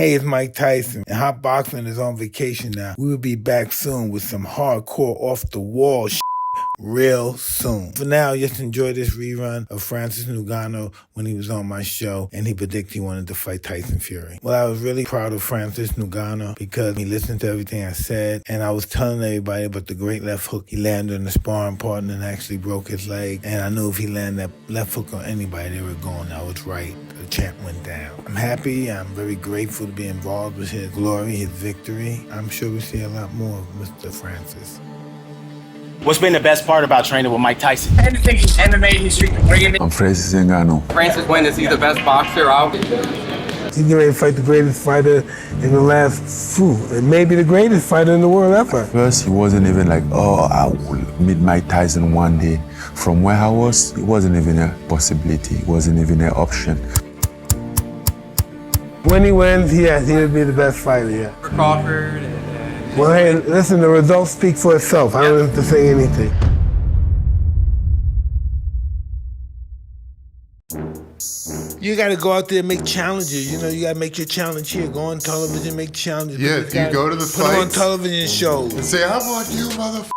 Hey, it's Mike Tyson, and Hotboxin is on vacation now. We will be back soon with some hardcore off-the-wall shit real soon. For now, just enjoy this rerun of Francis Ngannou when he was on my show, and he predicted he wanted to fight Tyson Fury. Well, I was really proud of Francis Ngannou because he listened to everything I said, and I was telling everybody about the great left hook he landed on the sparring partner and actually broke his leg, and I knew if he landed that left hook on anybody, they were going. I was right. The champ went down. I'm happy. I'm very grateful to be involved with his glory, his victory. I'm sure we'll see a lot more of Mr. Francis. What's been the best part about training with Mike Tyson? Anything in MMA history can bring it. I'm Francis Ngannou. Francis Wayne, is he the best boxer out? He's getting ready to fight the greatest fighter in the last maybe the greatest fighter in the world ever. First, he wasn't even like, oh, I will meet Mike Tyson one day. From where I was, it wasn't even a possibility. It wasn't even an option. When he wins, he'll be the best fighter, yeah. Crawford. Well, hey, listen, the results speak for itself. I don't have to say anything. You got to go out there and make challenges. You know, you got to make your challenge here. Go on television, make challenges. Yeah, you go to the put them on television shows. And say, how about you, motherfucker?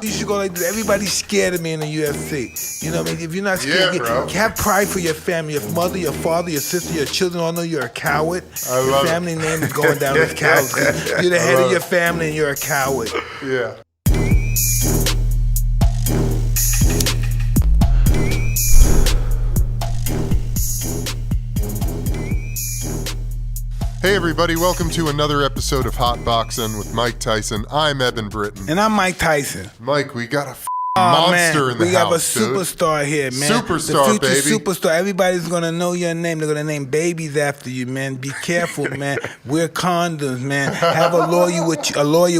You should go like this. Everybody's scared of me in the UFC. You know what I mean? If you're not scared, bro. have pride for your family. Your mother, your father, your sister, your children all know you're a coward. I love your family name is going down as cowards. You're the head of your family and you're a coward. Yeah. Hey everybody, welcome to another episode of Hotboxin with Mike Tyson. I'm Eben Britton. And I'm Mike Tyson. Mike, we got a monster in the house, we got a superstar here, man. Superstar, the future baby. Superstar. Everybody's gonna know your name. They're gonna name babies after you, man. Be careful, man. Wear condoms, man. Have a lawyer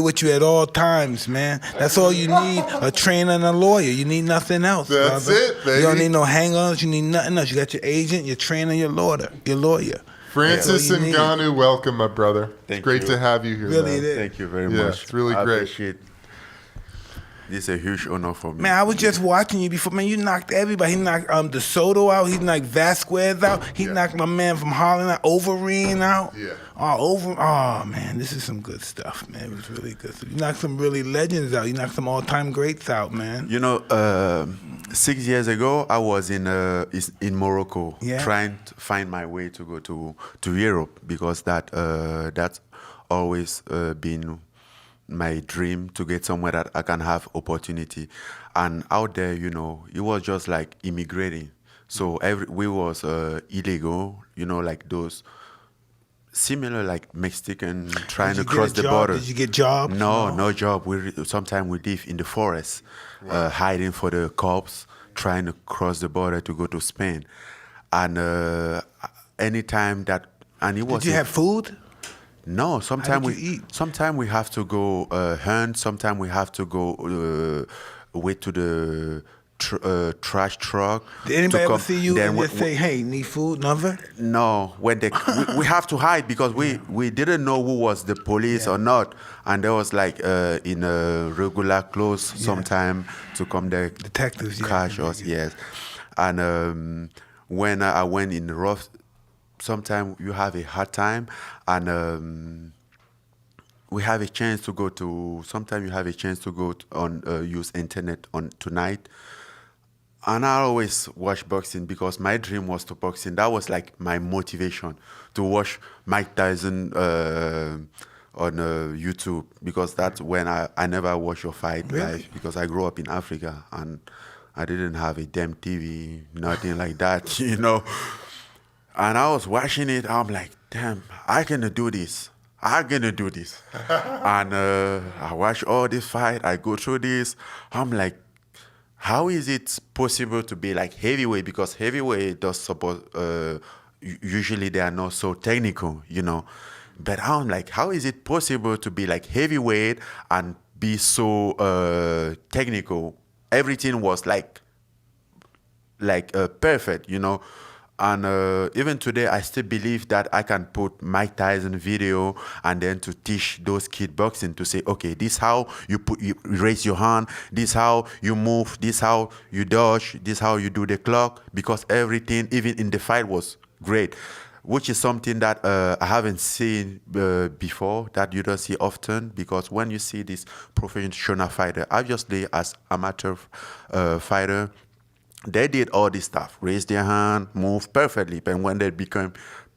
with you at all times, man. That's all you need. A trainer and a lawyer. You need nothing else. That's brother. it, baby. You don't need no hang-ons. You need nothing else. You got your agent, your trainer, your lawyer. Francis Ngannou, welcome, my brother. Thank Great you. to have you here, Really, man. it is. Thank you very Yeah, much. it's really I great. appreciate. This is a huge honor for me. Man, I was just watching you before. Man, you knocked everybody. He knocked De Soto out. He knocked Vasquez out. He knocked my man from Holland out, Overeem out. Yeah. Oh, man, this is some good stuff, man. It was really good. You knocked some really legends out. You knocked some all-time greats out, man. You know, 6 years ago, I was in Morocco trying to find my way to go to Europe because that's always been my dream, to get somewhere that I can have opportunity. And out there, you know, it was just like immigrating. So we was illegal, you know, like those similar like Mexican trying to cross the border. Did you get jobs? No job. Sometimes we live in the forest, hiding for the cops, trying to cross the border to go to Spain. And anytime that, and it was. Did you have food? No, sometimes we have to go hunt. Sometimes we have to go wait to the trash truck. Did anybody ever see you and just say, "Hey, need food?" Never. No, when we have to hide because we didn't know who was the police or not, and there was like in a regular clothes sometime to come there. Detectives, catch us, yes. And when I went in the rough. Sometimes you have a hard time, and we have a chance to go to. Sometimes you have a chance to go on use internet on tonight, and I always watch boxing because my dream was to boxing. That was like my motivation to watch Mike Tyson on YouTube because that's when I never watched your fight live because I grew up in Africa and I didn't have a damn TV, nothing like that, you know. And I was watching it. I'm like, damn, I can do this. I'm gonna do this. And I watch all this fight. I go through this. I'm like, how is it possible to be like heavyweight? Because heavyweight does suppose usually they are not so technical, you know. But I'm like, how is it possible to be like heavyweight and be so technical? Everything was like perfect, you know. And even today, I still believe that I can put Mike Tyson video and then to teach those kids boxing to say, okay, this how you raise your hand, this how you move, this how you dodge, this how you do the clock, because everything, even in the fight, was great. which is something that I haven't seen before, that you don't see often, because when you see this professional fighter, obviously as amateur fighter, they did all this stuff, raise their hand, move perfectly, but when they become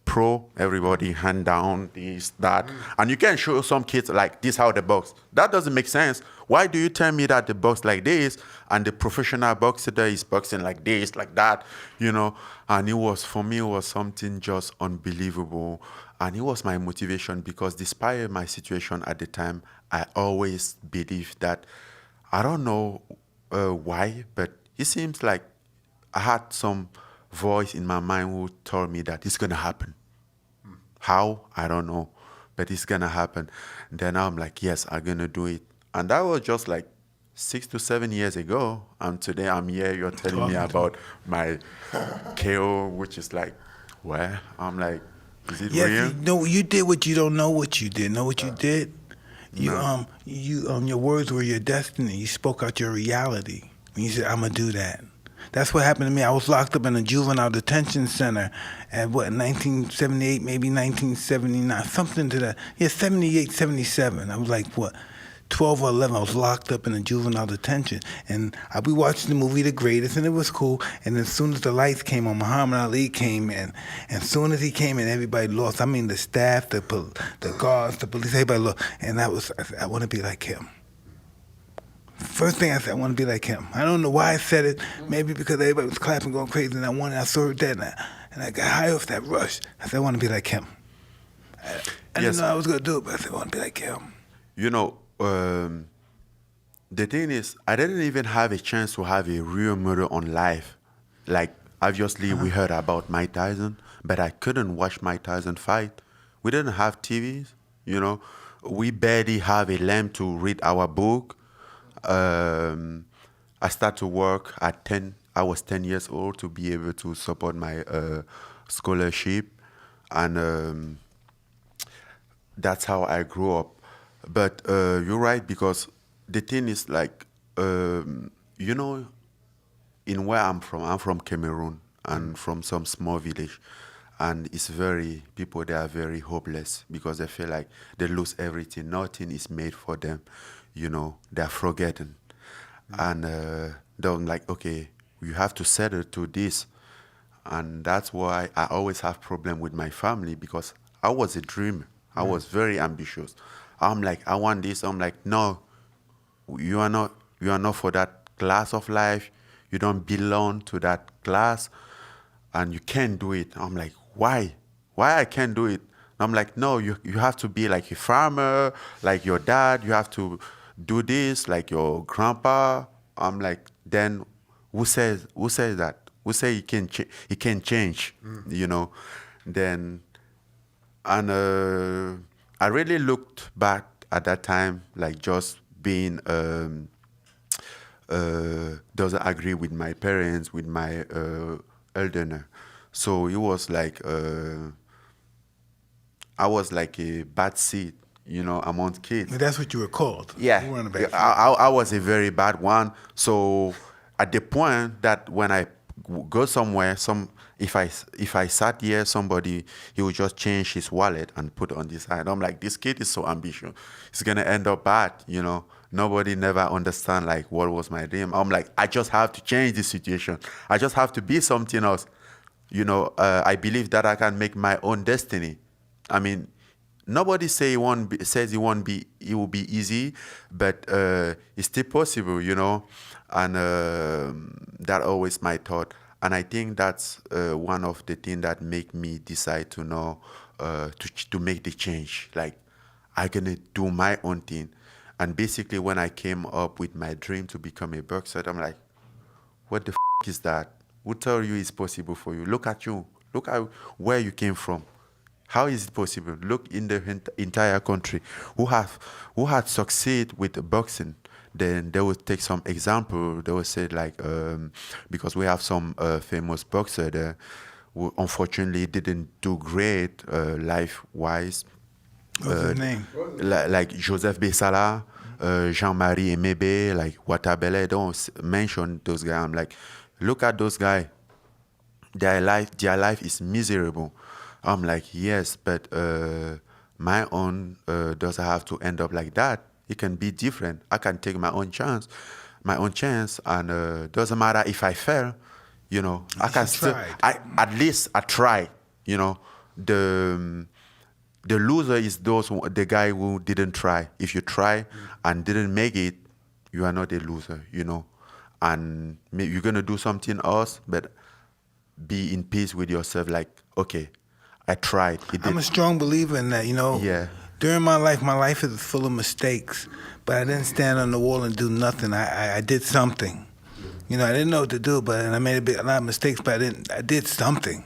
pro, everybody hand down, this, that. And you can show some kids like this how they box. That doesn't make sense. Why do you tell me that they box like this and the professional boxer there is boxing like this, like that, you know? And it was, for me, it was something just unbelievable. And it was my motivation, because despite my situation at the time, I always believed that, I don't know why, but it seems like I had some voice in my mind who told me that it's going to happen. How? I don't know. But it's going to happen. Then I'm like, yes, I'm going to do it. And that was just like 6 to 7 years ago. And today I'm here, you're telling me about my KO, which is like, where? I'm like, is it real? No, you did what you don't know what you did. Know what you did? You your words were your destiny. You spoke out your reality. And you said, I'm going to do that. That's what happened to me. I was locked up in a juvenile detention center at 1978, maybe 1979, something to that. Yeah, 78, 77. I was like, 12 or 11. I was locked up in a juvenile detention. And we watched the movie The Greatest, and it was cool. And as soon as the lights came on, Muhammad Ali came in. And as soon as he came in, everybody lost. I mean, the staff, the guards, the police, everybody lost. And I said, I want to be like him. First thing I said, I want to be like him. I don't know why I said it. Maybe because everybody was clapping, going crazy, and I saw that, and I got high off that rush. I said, I want to be like him. I didn't know I was going to do it, but I said, I want to be like him. You know, the thing is, I didn't even have a chance to have a real model on live. Like, obviously, we heard about Mike Tyson, but I couldn't watch Mike Tyson fight. We didn't have TVs, you know. We barely have a lamp to read our book. I started to work at 10. I was 10 years old to be able to support my scholarship, and that's how I grew up. But you're right, because the thing is like, you know, in where I'm from Cameroon, and from some small village, and it's people there are very hopeless, because they feel like they lose everything. Nothing is made for them. You know, they're forgotten. And they're like, okay, you have to settle to this. And that's why I always have problem with my family, because I was a dreamer. I was very ambitious. I'm like, I want this. I'm like, no, you are not for that class of life. You don't belong to that class, and you can't do it. I'm like, why? Why I can't do it? I'm like, no, you have to be like a farmer, like your dad. You have to do this like your grandpa. I'm like, then who says that? Who say he can change? You know? Then, and I really looked back at that time, like just being doesn't agree with my parents, with my elder. So it was like I was like a bad seed, you know, among kids. That's what you were called. Yeah, You weren't a bad I was a very bad one. So at the point that when I go somewhere, if I sat here, somebody, he would just change his wallet and put on this side. I'm like, this kid is so ambitious. He's gonna end up bad, you know. Nobody never understand like what was my dream. I'm like, I just have to change this situation. I just have to be something else. You know, I believe that I can make my own destiny. I mean, nobody says it will be easy, but it's still possible, you know. And that always my thought. And I think that's one of the things that make me decide to know to make the change. Like, I'm gonna do my own thing. And basically, when I came up with my dream to become a boxer, I'm like, what the is that? Who told you it's possible for you? Look at you. Look at where you came from. How is it possible? Look in the entire country who had succeed with boxing. Then they would take some example. They would say like, because we have some famous boxer there who unfortunately didn't do great life-wise. What's his name? Like Joseph Bessala, Jean-Marie Emebe, like Watabele. Don't mention those guys. I'm like, look at those guys. Their life is miserable. I'm like, yes, but my own doesn't have to end up like that. It can be different. I can take my own chance, and doesn't matter if I fail. You know, I can still. At least I try. You know, the loser is the guy who didn't try. If you try and didn't make it, you are not a loser. You know, and maybe you're gonna do something else, but be in peace with yourself. Like, okay, I tried. I'm a strong believer in that, you know. Yeah. During my life is full of mistakes, but I didn't stand on the wall and do nothing. I did something. You know, I didn't know what to do, but I made a lot of mistakes, but I did something.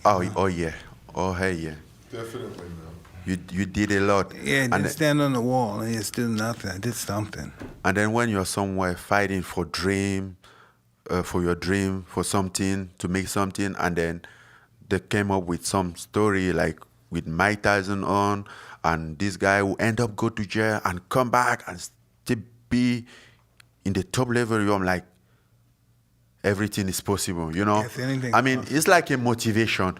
Oh yeah. Oh hey yeah. Definitely, man. You did a lot. Yeah, I didn't stand on the wall and just do nothing. I did something. And then when you're somewhere fighting for your dream, for something, to make something, and then they came up with some story like with Mike Tyson on, and this guy who end up go to jail and come back and still be in the top level, I'm like, everything is possible, you know? Yes, anything's I mean, possible. it's like a motivation.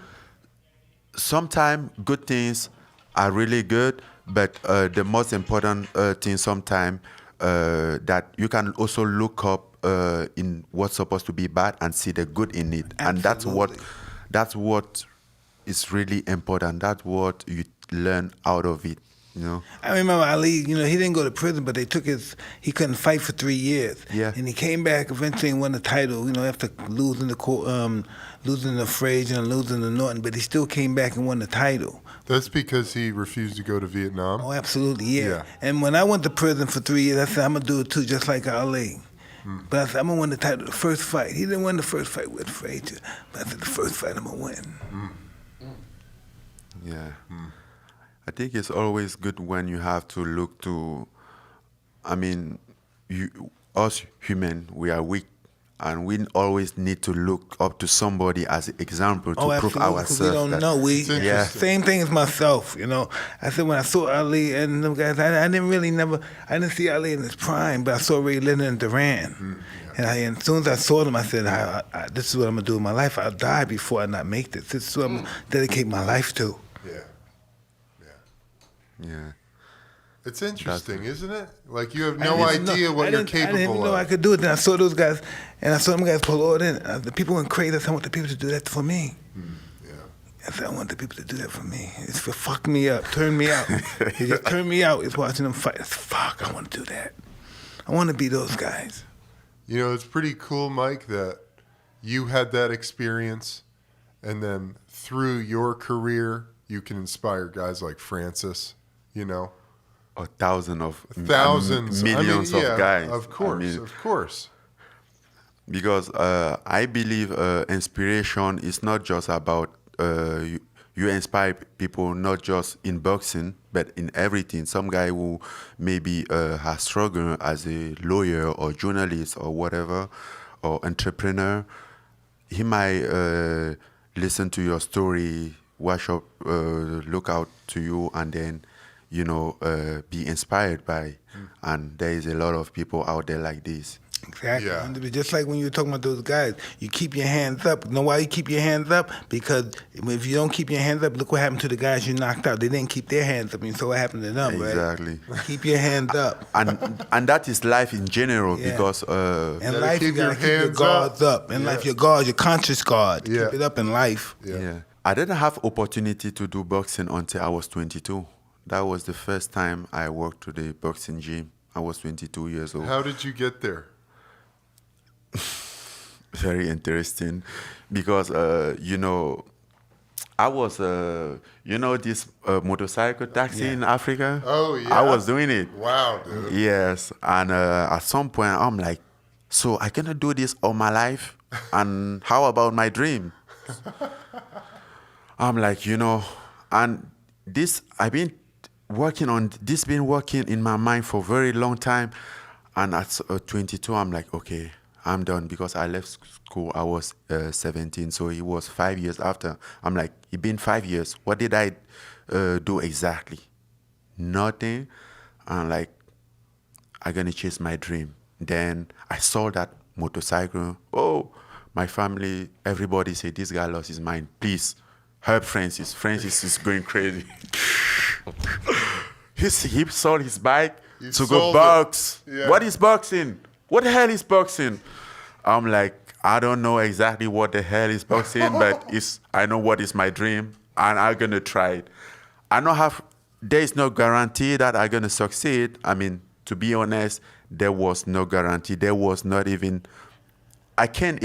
Sometimes good things are really good, but the most important thing sometimes that you can also look up in what's supposed to be bad and see the good in it. Absolutely. And that's what is really important. That's what you learn out of it, you know? I remember Ali, you know, he didn't go to prison, but they took he couldn't fight for 3 years. Yeah. And he came back eventually and won the title, you know, after losing the Frazier and losing to Norton, but he still came back and won the title. That's because he refused to go to Vietnam. Oh, absolutely, yeah. Yeah. And when I went to prison for 3 years, I said, I'm going to do it too, just like Ali. But I said, I'm going to win the title the first fight. He didn't win the first fight with Frazier, but I said, the first fight I'm going to win. Yeah. I think it's always good when you have to look to, I mean, us human, we are weak, and we always need to look up to somebody as an example to prove absolutely, 'cause ourselves. we don't know. Yeah. Same thing as myself, you know. I said when I saw Ali and them guys, I didn't see Ali in his prime, but I saw Ray Leonard and Duran. And as soon as I saw them, I said, this is what I'm going to do in my life. I'll die before I not make this. This is what I'm going to dedicate my life to. Yeah. It's interesting, isn't it? Like you have no I didn't idea know- what I you're didn't- capable I didn't of. know I could do it. Then I saw those guys, and I saw them guys pull all in. The people went crazy. I said, I want the people to do that for me. I said, I want the people to do that for me. It's for fuck me up, turn me out. It just turned me out. It's watching them fight. It's, fuck, I want to do that. I want to be those guys. You know, it's pretty cool, Mike, that you had that experience, and then through your career, you can inspire guys like Francis, you know. Thousands of Millions of guys. Of course, I mean, of course. Because I believe inspiration is not just about you inspire people not just in boxing but in everything. Some guy who maybe has struggled as a lawyer or journalist or whatever or entrepreneur, he might listen to your story, look out to you, and then be inspired by. And there is a lot of people out there like this. Exactly. Yeah. And just like when you were talking about those guys, you keep your hands up. You know why you keep your hands up? Because if you don't keep your hands up, look what happened to the guys you knocked out. They didn't keep their hands up. And so what happened to them, Exactly. right? Keep your hands up. And that is life in general, Yeah. because In Gotta life, keep you gotta your keep your hands guards up. up. In Yeah. life, your guard, your conscious guard. Yeah. Keep it up in life. yeah. I didn't have opportunity to do boxing until I was 22. That was the first time I walked to the boxing gym. I was 22 years old. How did you get there? Very interesting, because I was this motorcycle taxi in Africa. Oh, yeah? I was doing it. Wow, dude. Yes, and at some point I'm like, so I cannot do this all my life, and how about my dream? I'm like, and this I've been working on this, been working in my mind for a very long time, and at 22 I'm like, okay, I'm done, because I left school. I was 17, so it was 5 years after. I'm like, it's been 5 years. What did I do exactly? Nothing. I'm like, I'm gonna chase my dream. Then I saw that motorcycle. Oh, my family, everybody said, this guy lost his mind. Please, Herb Francis. Francis is going crazy. He sold his bike to go sold box. it. Yeah. What is boxing? What the hell is boxing? I'm like, I don't know exactly what the hell is boxing, but I know what is my dream, and I'm gonna try it. There is no guarantee that I'm gonna succeed. I mean, to be honest, there was no guarantee. There was not even. I can't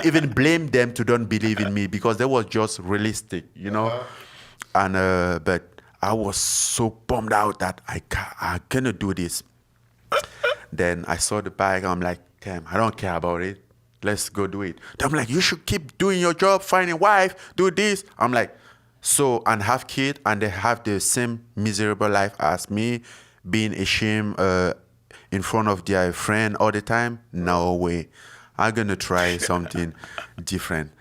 even blame them to don't believe in me because they was just realistic, you know. And but I was so bummed out that I cannot do this. Then I saw the bike. I'm like, damn, I don't care about it. Let's go do it. I'm like, you should keep doing your job, find a wife, do this. I'm like, and have kids, and they have the same miserable life as me, being ashamed in front of their friend all the time. No way. I'm gonna try something different.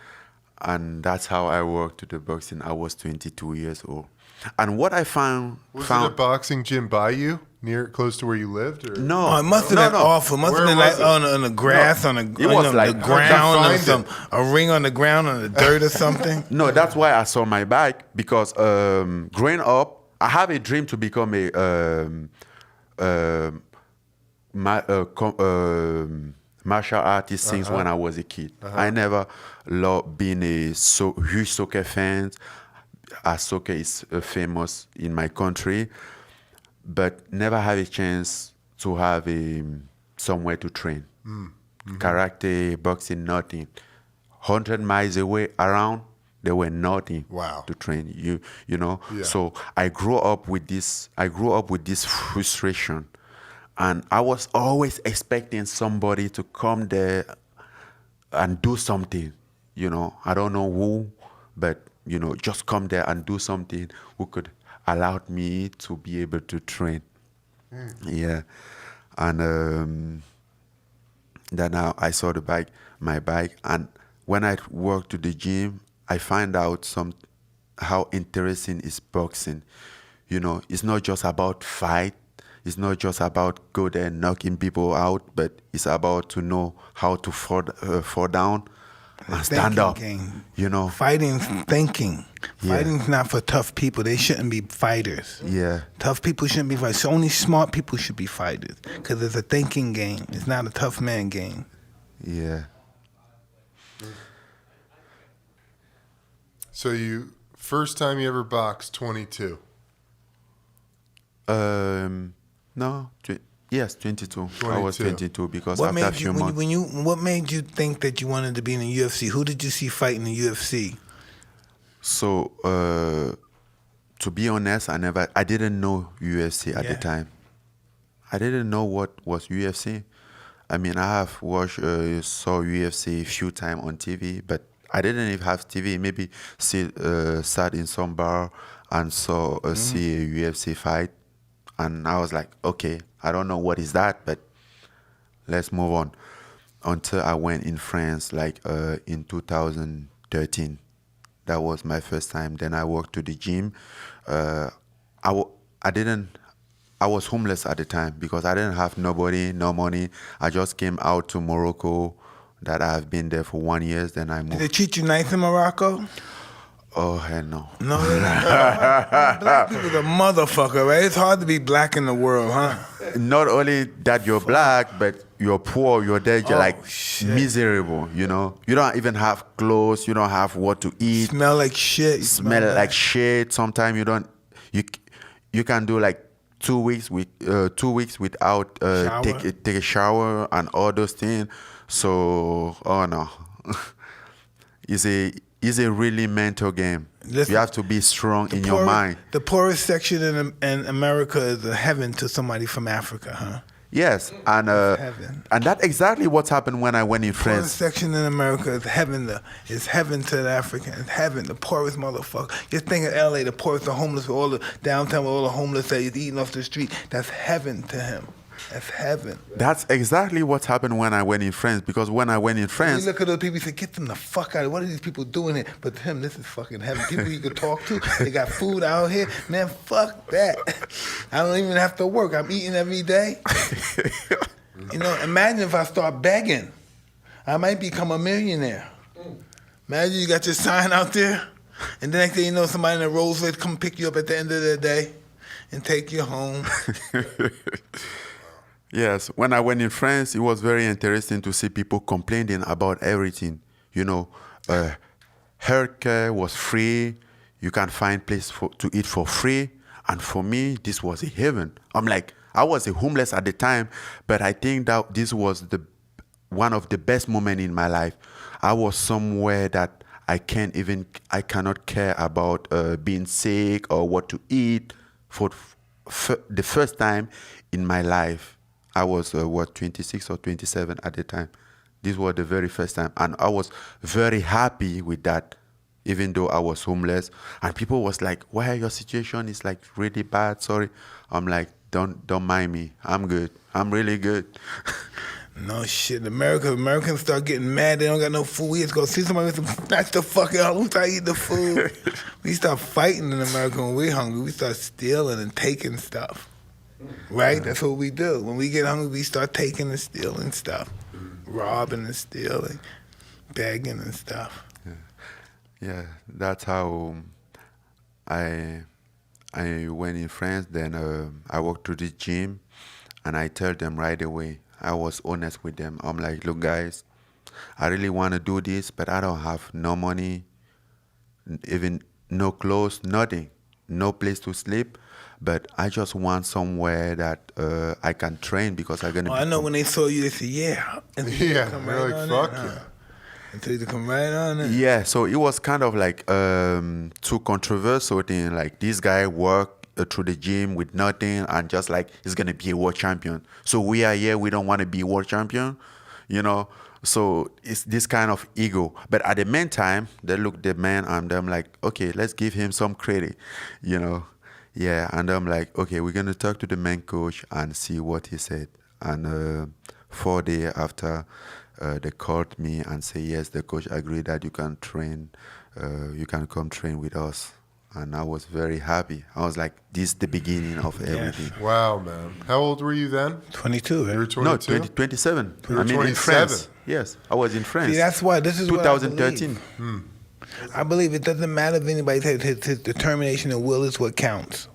And that's how I worked to the boxing. I was 22 years old. And what I found... Was it a boxing gym by you, close to where you lived? Or? No. Oh, it must have been awful. It must have been like on the grass, on the ground, or a ring on the ground, on the dirt or something. No, that's why I saw my bike, because growing up, I have a dream to become a martial artist since when I was a kid. I never loved being a huge soccer fan, as soccer is famous in my country, but never had a chance to have somewhere to train. Karate, boxing, nothing. 100 miles away around, there were nothing to train. You know. Yeah. So I grew up with this. Frustration, and I was always expecting somebody to come there and do something. You know, I don't know who, but you know, just come there and do something who could allow me to be able to train. Yeah, and then I saw my bike, and when I walked to the gym, I find out how interesting is boxing. You know, it's not just about fight. It's not just about go there and knocking people out, but it's about to know how to fall down and stand up. Game. You know, fighting's thinking. Fighting's not for tough people. They shouldn't be fighters. Yeah, tough people shouldn't be fighters. So only smart people should be fighters, because it's a thinking game. It's not a tough man game. Yeah. So first time you ever boxed, 22? No. Yes, 22. I was 22 because what after a few months. What made you think that you wanted to be in the UFC? Who did you see fight in the UFC? So, to be honest, I didn't know UFC at the time. I didn't know what was UFC. I mean, I have saw UFC a few times on TV, but I didn't even have TV. Maybe sat in some bar and saw see a UFC fight, and I was like, okay, I don't know what is that, but let's move on. Until I went in France, like in 2013. That was my first time. Then I walked to the gym. I was homeless at the time because I didn't have nobody, no money. I just came out to Morocco. That I have been there for 1 year. Then I moved. Did they treat you nice in Morocco? Oh, hell no. No, they're not. Black people's a motherfucker, right? It's hard to be black in the world, huh? Not only that you're black, but you're poor, you're there, you're miserable, you know? You don't even have clothes, you don't have what to eat. Smell like shit. Smell like shit. Sometimes you can do like 2 weeks without take a shower and all those things. So, oh no. It's a really mental game. Listen, you have to be strong in your mind. The poorest section in America is a heaven to somebody from Africa, huh? Yes, and that's exactly what happened when I went in France. The poorest section in America is heaven. It's heaven to the African. It's heaven. The poorest motherfucker. Just think of L.A. The poorest, the homeless, all the downtown with all the homeless that he's eating off the street. That's heaven to him. That's heaven. That's exactly what happened when I went in France. Because when I went in France, you look at those people, you say, "Get them the fuck out of here. What are these people doing here?" But to him, this is fucking heaven. People you can talk to. They got food out here. Man, fuck that. I don't even have to work. I'm eating every day. You know, imagine if I start begging. I might become a millionaire. Imagine you got your sign out there. And the next thing you know, somebody in a Rolls Royce come pick you up at the end of the day and take you home. Yes, when I went in France, it was very interesting to see people complaining about everything. You know, healthcare was free. You can find place to eat for free. And for me, this was a heaven. I'm like, I was a homeless at the time, but I think that this was one of the best moments in my life. I was somewhere that I cannot care about being sick or what to eat for the first time in my life. I was, 26 or 27 at the time. This was the very first time. And I was very happy with that, even though I was homeless. And people was like, why your situation is like really bad? Sorry. I'm like, don't mind me. I'm good. I'm really good. No shit. Americans start getting mad. They don't got no food. We just go see somebody with some snatch the fuck out. We start eating the food. We start fighting in America when we're hungry. We start stealing and taking stuff. Right? That's what we do. When we get hungry, we start taking and stealing stuff. Robbing and stealing. Begging and stuff. Yeah, that's how I went in France. Then I walked to the gym, and I told them right away. I was honest with them. I'm like, look, guys, I really want to do this, but I don't have no money, even no clothes, nothing, no place to sleep. But I just want somewhere that I can train because I'm gonna. I know when they saw you, they said, "Yeah." Yeah, they're like, "Fuck yeah." Until you come right on it. Yeah, so it was kind of like too controversial thing. Like this guy worked through the gym with nothing and just like he's gonna be a world champion. So we are here, we don't want to be world champion, you know. So it's this kind of ego. But at the meantime, they look the man and I'm like, okay, let's give him some credit, you know. Yeah, and I'm like, okay, we're gonna talk to the main coach and see what he said. And 4 days after, they called me and say, yes, the coach agreed that you can train, you can come train with us. And I was very happy. I was like, this is the beginning of everything. Wow, man. How old were you then? 22, right? You were 22? No, 27. You were I mean, 27. in France. Yes, I was in France. See, that's why this is 2013. What I believe it doesn't matter if anybody says his determination and will is what counts.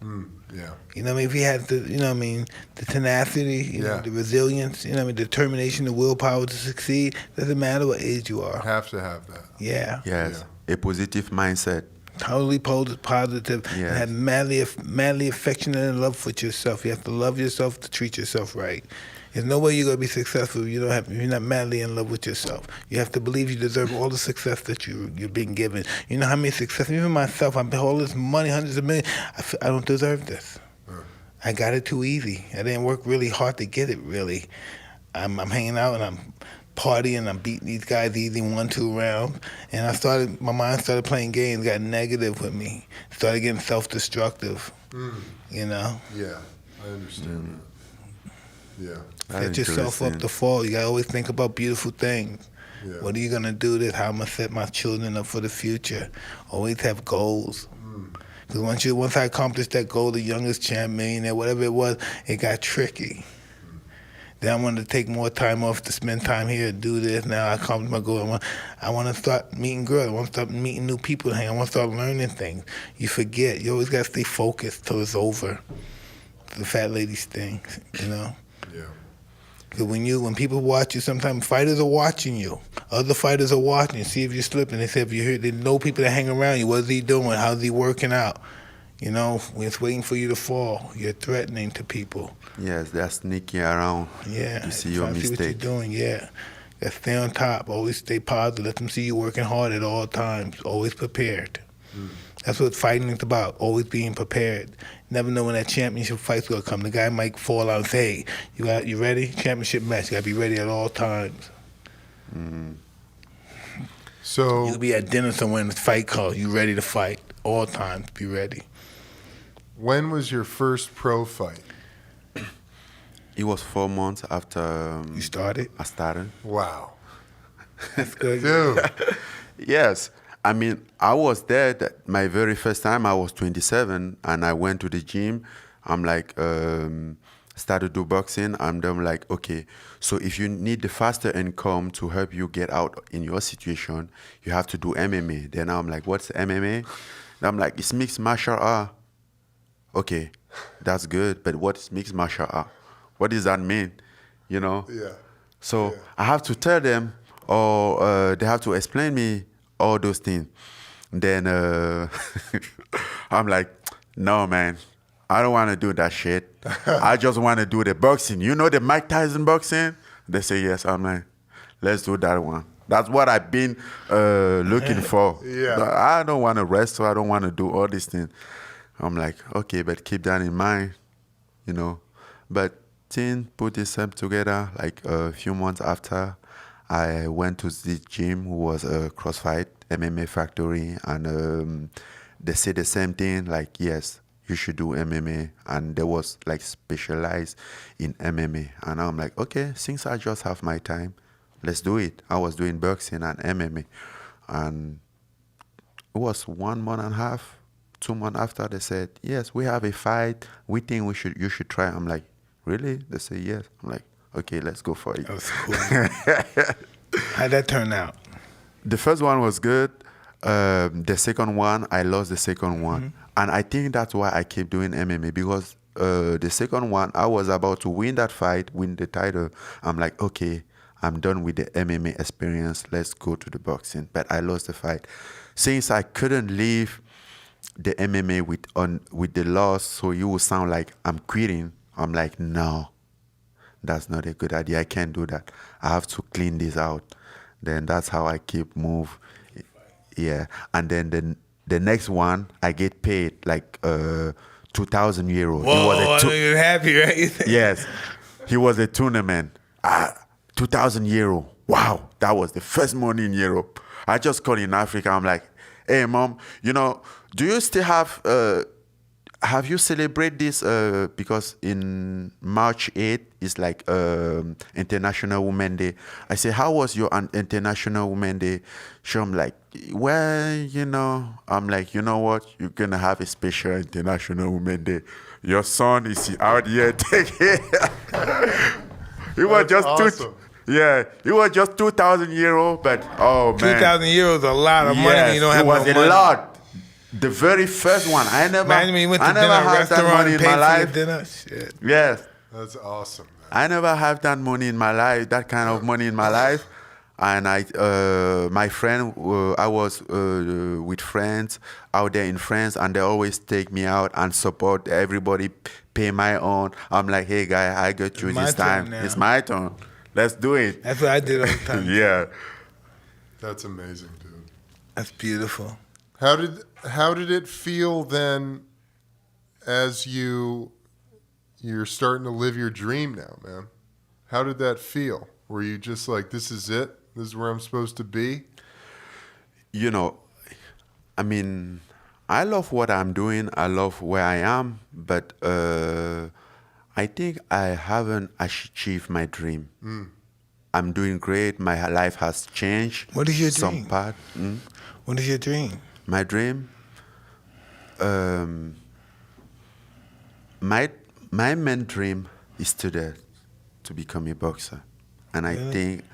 Yeah. You know what I mean? If he has the, you know what I mean, the tenacity, you know, the resilience, you know what I mean, determination, the willpower to succeed, doesn't matter what age you are. Have to have that. Yeah. Yes, a positive mindset. Totally positive. Yes. Have madly affectionate and love for yourself. You have to love yourself to treat yourself right. There's no way you're gonna be successful if you're not madly in love with yourself. You have to believe you deserve all the success that you're being given. You know how many success, even myself, I've all this money, hundreds of millions. I don't deserve this. I got it too easy. I didn't work really hard to get it. Really, I'm hanging out and I'm partying. I'm beating these guys easy 1-2 rounds, and my mind started playing games. Got negative with me. Started getting self-destructive. You know. Yeah, I understand that. Yeah. Set yourself up to fall. You gotta always think about beautiful things. Yeah. What are you gonna do this? How I'm gonna set my children up for the future? Always have goals. Because once I accomplished that goal, the youngest champ, millionaire, whatever it was, it got tricky. Then I wanted to take more time off to spend time here, do this. Now I accomplished my goal. I want to start meeting girls. I want to start meeting new people. I want to start learning things. You forget. You always got to stay focused till it's over. The fat ladies thing, you know? Yeah. Because when people watch you, sometimes fighters are watching you. Other fighters are watching you. See if you're slipping. They say if you're here, they know people that hang around you. What's he doing? How's he working out? You know, it's waiting for you to fall. You're threatening to people. Yes, they're sneaking around. Yeah. To see your See mistake. what you're doing, yeah. Gotta stay on top. Always stay positive. Let them see you working hard at all times. Always prepared. That's what fighting is about. Always being prepared. Never know when that championship fight's gonna come. The guy might fall out and say, hey, you ready? Championship match. You gotta be ready at all times. So You could be at dinner somewhere and the fight calls. You ready to fight. All times. Be ready. when was your first pro fight? It was 4 months after You started? I started. Wow. That's good. Dude. Yes. I mean, I was there my very first time. I was 27, and I went to the gym. I'm like start to do boxing, and I'm like, okay, so if you need the faster income to help you get out in your situation, you have to do MMA. Then I'm like, what's MMA? And I'm like, it's mixed martial art. Okay, that's good, but what is mixed martial art? What does that mean? You know? Yeah. So I have to tell them, or they have to explain me all those things. Then I'm like, no, man, I don't want to do that shit. I just want to do the boxing. You know the Mike Tyson boxing? They say yes. I'm like, let's do that one. That's what I've been looking for. Yeah. I don't want to wrestle. I don't want to do all these things. I'm like, okay, but keep that in mind, you know. But thing put itself together like a few months after. I went to the gym, who was a CrossFit MMA factory, and they said the same thing, like, yes, you should do MMA. And they was like specialized in MMA. And I'm like, okay, since I just have my time, let's do it. I was doing boxing and MMA. And it was 1 month and a half, 2 months after, they said, yes, we have a fight. We think you should try. I'm like, really? They say yes. I'm like, okay, let's go for it. That was cool. How'd that turn out? The first one was good. The second one, I lost the second one. And I think that's why I keep doing MMA, because the second one, I was about to win that fight, win the title. I'm like, okay, I'm done with the MMA experience. Let's go to the boxing. But I lost the fight. Since I couldn't leave the MMA with the loss, so you will sound like I'm quitting. I'm like, no, that's not a good idea. I can't do that. I have to clean this out. Then that's how I keep move. Yeah. And then the next one, I get paid like 2,000 euros. Whoa, I know you're happy, right? Yes. He was a tournament. 2,000 euro. Wow. That was the first money in Europe. I just called in Africa. I'm like, hey, Mom, you know, do you still have you celebrate this? Because in March 8th is like International Women's Day. I say, how was your International Women's Day? I'm like, well, you know, I'm like, you know what? You're going to have a special International Women's Day. Your son is out here taking it. It was That's just awesome. it was just 2,000 euro, but oh man. 2,000 euros a lot of money when you don't have it was no a money. lot. The very first one, I never Imagine when you went to I never dinner, had that restaurant, money and in my paid for your life. dinner. Shit. Yes. That's awesome, man. I never have that money in my life, that kind of money in my life. And my friend, I was with friends out there in France, and they always take me out and support everybody, pay my own. I'm like, hey, guy, I got you It's my this turn time. now. It's my turn. Let's do it. That's what I did all the time. Yeah. That's amazing, dude. That's beautiful. How did it feel then, as you're starting to live your dream now, man? How did that feel? Were you just like, this is it? This is where I'm supposed to be? You know, I mean, I love what I'm doing. I love where I am, but I think I haven't achieved my dream. I'm doing great. My life has changed. What is your Some dream? part. What is your dream? My dream. My main dream is to become a boxer, and I think,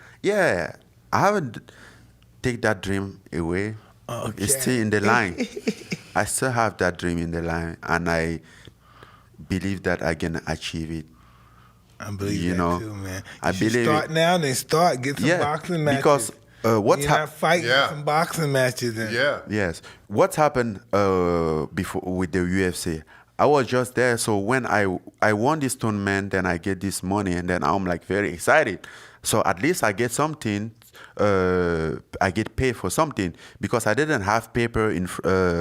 I haven't take that dream away. Okay. It's still in the line. I still have that dream in the line, and I believe that I can achieve it. I believe You that know, too, man. I You should believe start it. now, then start, get some boxing matches. Because what's You're not happened? fighting Yeah. some boxing matches then. Yeah. Yes. What happened before with the UFC? I was just there. So when I won this tournament, then I get this money, and then I'm like very excited. So at least I get something. I get paid for something, because I didn't have paper in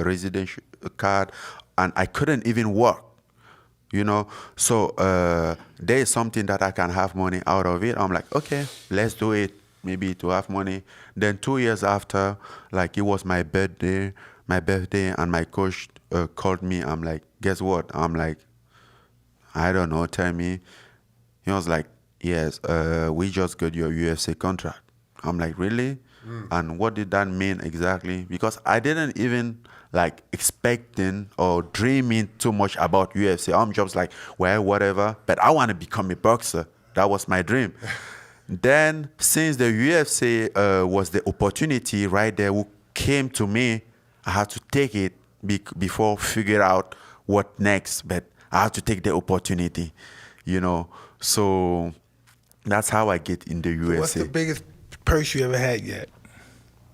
residential card, and I couldn't even work. You know, so there is something that I can have money out of it. I'm like, okay, let's do it. Maybe to have money. Then 2 years after, like, it was my birthday, and my coach called me. I'm like, guess what? I'm like, I don't know, tell me. He was like, yes, we just got your UFC contract. I'm like, really? And what did that mean exactly? Because I didn't even like expecting or dreaming too much about UFC. I'm just like, well, whatever. But I want to become a boxer. That was my dream. Then, since the UFC was the opportunity right there who came to me, I had to take it before figure out what next. But I had to take the opportunity, you know. So that's how I get in the UFC. What's the biggest purse you ever had yet?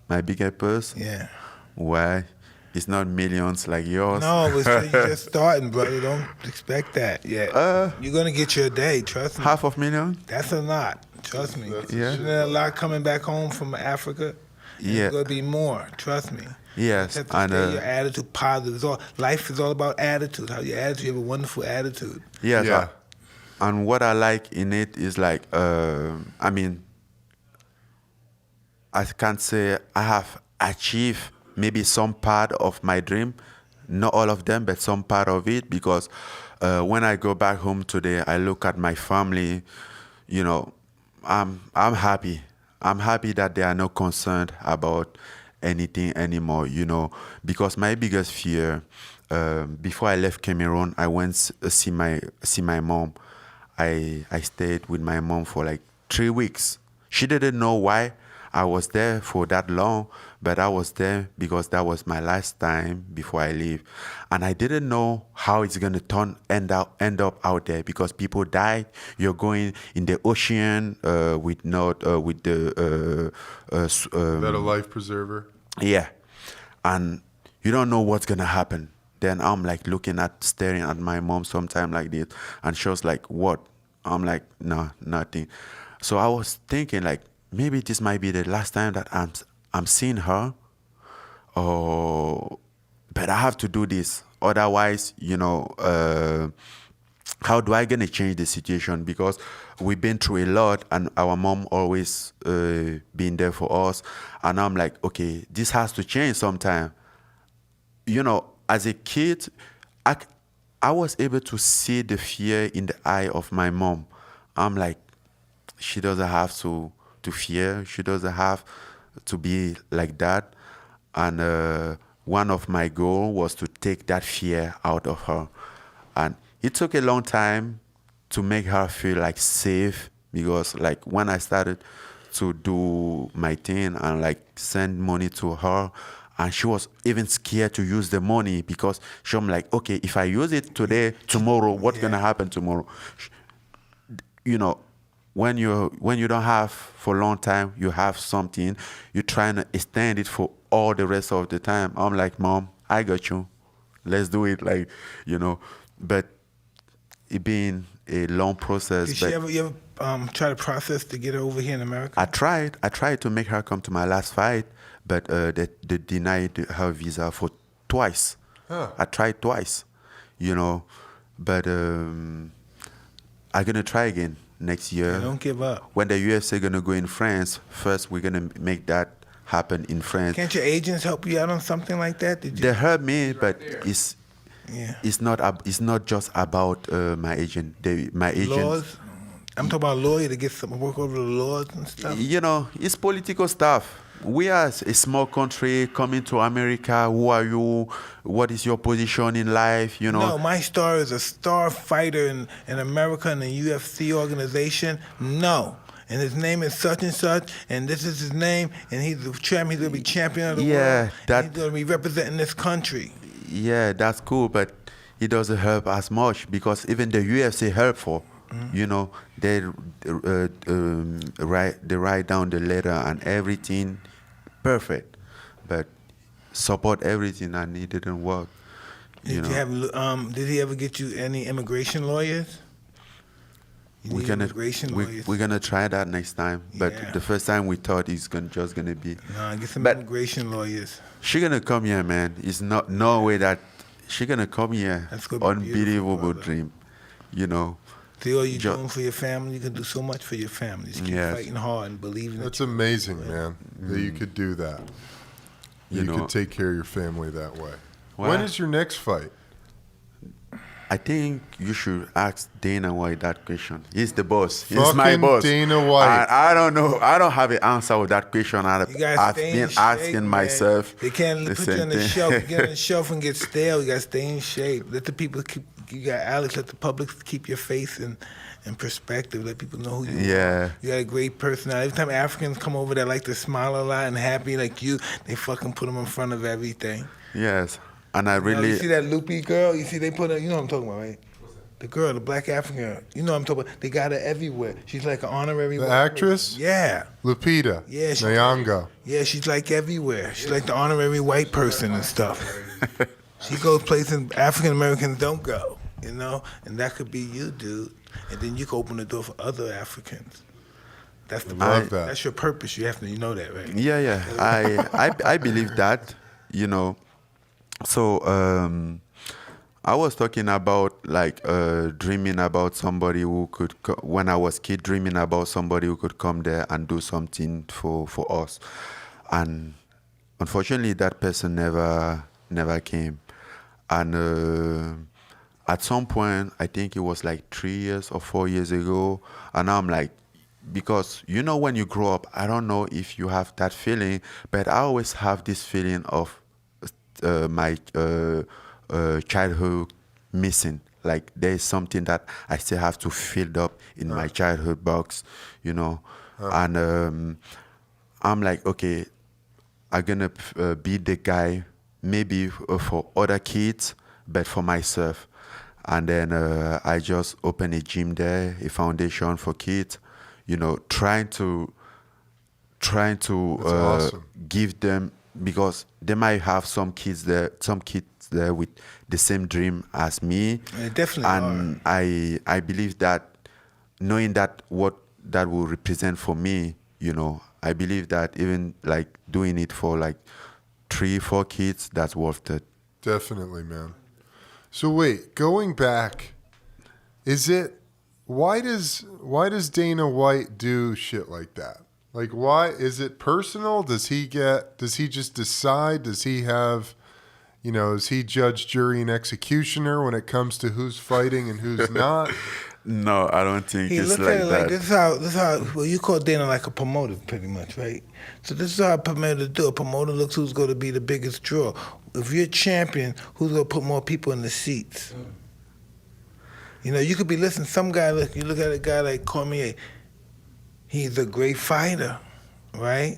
My biggest purse? Yeah. Why? It's not millions like yours. No, but you're just starting, brother. Don't expect that yet. You're gonna get your day. Trust me. $500,000? That's a lot. Trust me. Yeah. Isn't there a lot coming back home from Africa? Yeah. There's gonna be more. Trust me. Yes. You have to stay your attitude positive. Life is all about attitude. How your attitude, you have a wonderful attitude. Yes. Yeah. And what I like in it is like, I mean, I can't say I have achieved maybe some part of my dream, not all of them, but some part of it, because when I go back home today, I look at my family, you know, I'm happy. I'm happy that they are not concerned about anything anymore, you know, because my biggest fear, before I left Cameroon, I went see my mom. I stayed with my mom for like 3 weeks. She didn't know why I was there for that long, but I was there because that was my last time before I leave. And I didn't know how it's going to end up out there, because people died. You're going in the ocean with the That a life preserver? yeah, and you don't know what's gonna happen. Then I'm like staring at my mom sometime like this, and she was like, "What?" I'm like, "No, nothing." So I was thinking like, maybe this might be the last time that I'm seeing her, or but I have to do this. Otherwise, you know, how do I gonna change the situation? Because we've been through a lot, and our mom always been there for us. And I'm like, okay, this has to change sometime. You know, as a kid, I was able to see the fear in the eye of my mom. I'm like, she doesn't have to fear. She doesn't have to be like that. And one of my goals was to take that fear out of her. And it took a long time to make her feel like safe, because like when I started to do my thing and like send money to her, and she was even scared to use the money, because I'm like, okay, if I use it today, tomorrow, what's gonna happen tomorrow? You know, when you don't have for a long time, you have something, you're trying to extend it for all the rest of the time. I'm like, Mom, I got you. Let's do it, like, you know. But it being a long process. Did you ever try to process to get her over here in America? I tried to make her come to my last fight, but they denied her visa for twice. Huh. I tried twice, you know, but I'm gonna try again next year. Don't give up. When the UFC gonna go in France, first we're gonna make that happen in France. Can't your agents help you out on something like that? They help me, but it's Yeah. It's not just about my agent. My agent. Laws? I'm talking about a lawyer to get some work over the laws and stuff. You know, it's political stuff. We are a small country coming to America. Who are you? What is your position in life? You know. No, my star is a star fighter in America in the UFC organization. No. And his name is such and such, and this is his name, and he's the champion. He's going to be champion of the world. And he's going to be representing this country. Yeah, that's cool, but it doesn't help as much, because even the UFC helpful. You know, they write down the letter and everything perfect, but support everything, and it didn't work. Did he ever get you any immigration lawyers? We're gonna try that next time, but Yeah. the first time we thought it's just gonna be. No, get some But- immigration lawyers. She gonna come here, man. It's no way that she gonna come here. That's gonna be beautiful, Unbelievable brother. dream, you know. See all you're Jo- doing for your family. You can do so much for your family. Just keep Yes. fighting hard and believing that. That's amazing, man, that you could do that. You You know. could take care of your family that way. Well- When is your next fight? I think you should ask Dana White that question. He's the boss. He's my Fucking boss. Dana White. I don't know. I don't have an answer with that question. You gotta I've stay been in shape, asking man. myself. They can't the put you same on the thing. shelf. You get on the shelf and get stale. You gotta stay in shape. Let the people keep. You got Alex. Let the public keep your face in perspective. Let people know who you Yeah. are. You got a great personality. Every time Africans come over that like to smile a lot and happy like you, they fucking put them in front of everything. Yes. And I You know, really. you see that loopy girl? You see they put her. You know what I'm talking about, right? The girl, the black African girl. You know what I'm talking about? They got her everywhere. She's like an honorary. The actress? Yeah. Lupita. Yeah, she- Nyong'o. Yeah, she's like everywhere. She's like the honorary white person and stuff. She goes places African Americans don't go, you know? And that could be you, dude. And then you can open the door for other Africans. That's the Love that. That's your purpose. You know that, right? Yeah. I believe that, you know. So I was talking about like dreaming about somebody who could when I was kid, dreaming about somebody who could come there and do something for us, and unfortunately that person never came. And at some point, I think it was like 3 years or 4 years ago, and now I'm like, because you know when you grow up, I don't know if you have that feeling, but I always have this feeling of my childhood missing. Like there's something that I still have to fill up in my childhood box, you know. And I'm like, okay, I'm gonna be the guy maybe for other kids, but for myself. And then I just opened a gym there, a foundation for kids, you know, trying to awesome. give them, because they might have some kids there with the same dream as me. They definitely and I believe that, knowing that what that will represent for me, you know, I believe that even like doing it for like 3-4 kids, that's worth it. Definitely, man. So wait, going back, why does Dana White do shit like that? Like, why is it personal? Does he just decide? Does he have, you know, is he judge, jury, and executioner when it comes to who's fighting and who's not? No, I don't think He it's looked like at it that. like this is how well you call Dana like a promoter pretty much, right? So this is how a promoter do. A promoter looks who's going to be the biggest draw. If you're a champion, who's going to put more people in the seats? You know, you could be listening. Some guy, you look at a guy like Cormier. He's a great fighter, right?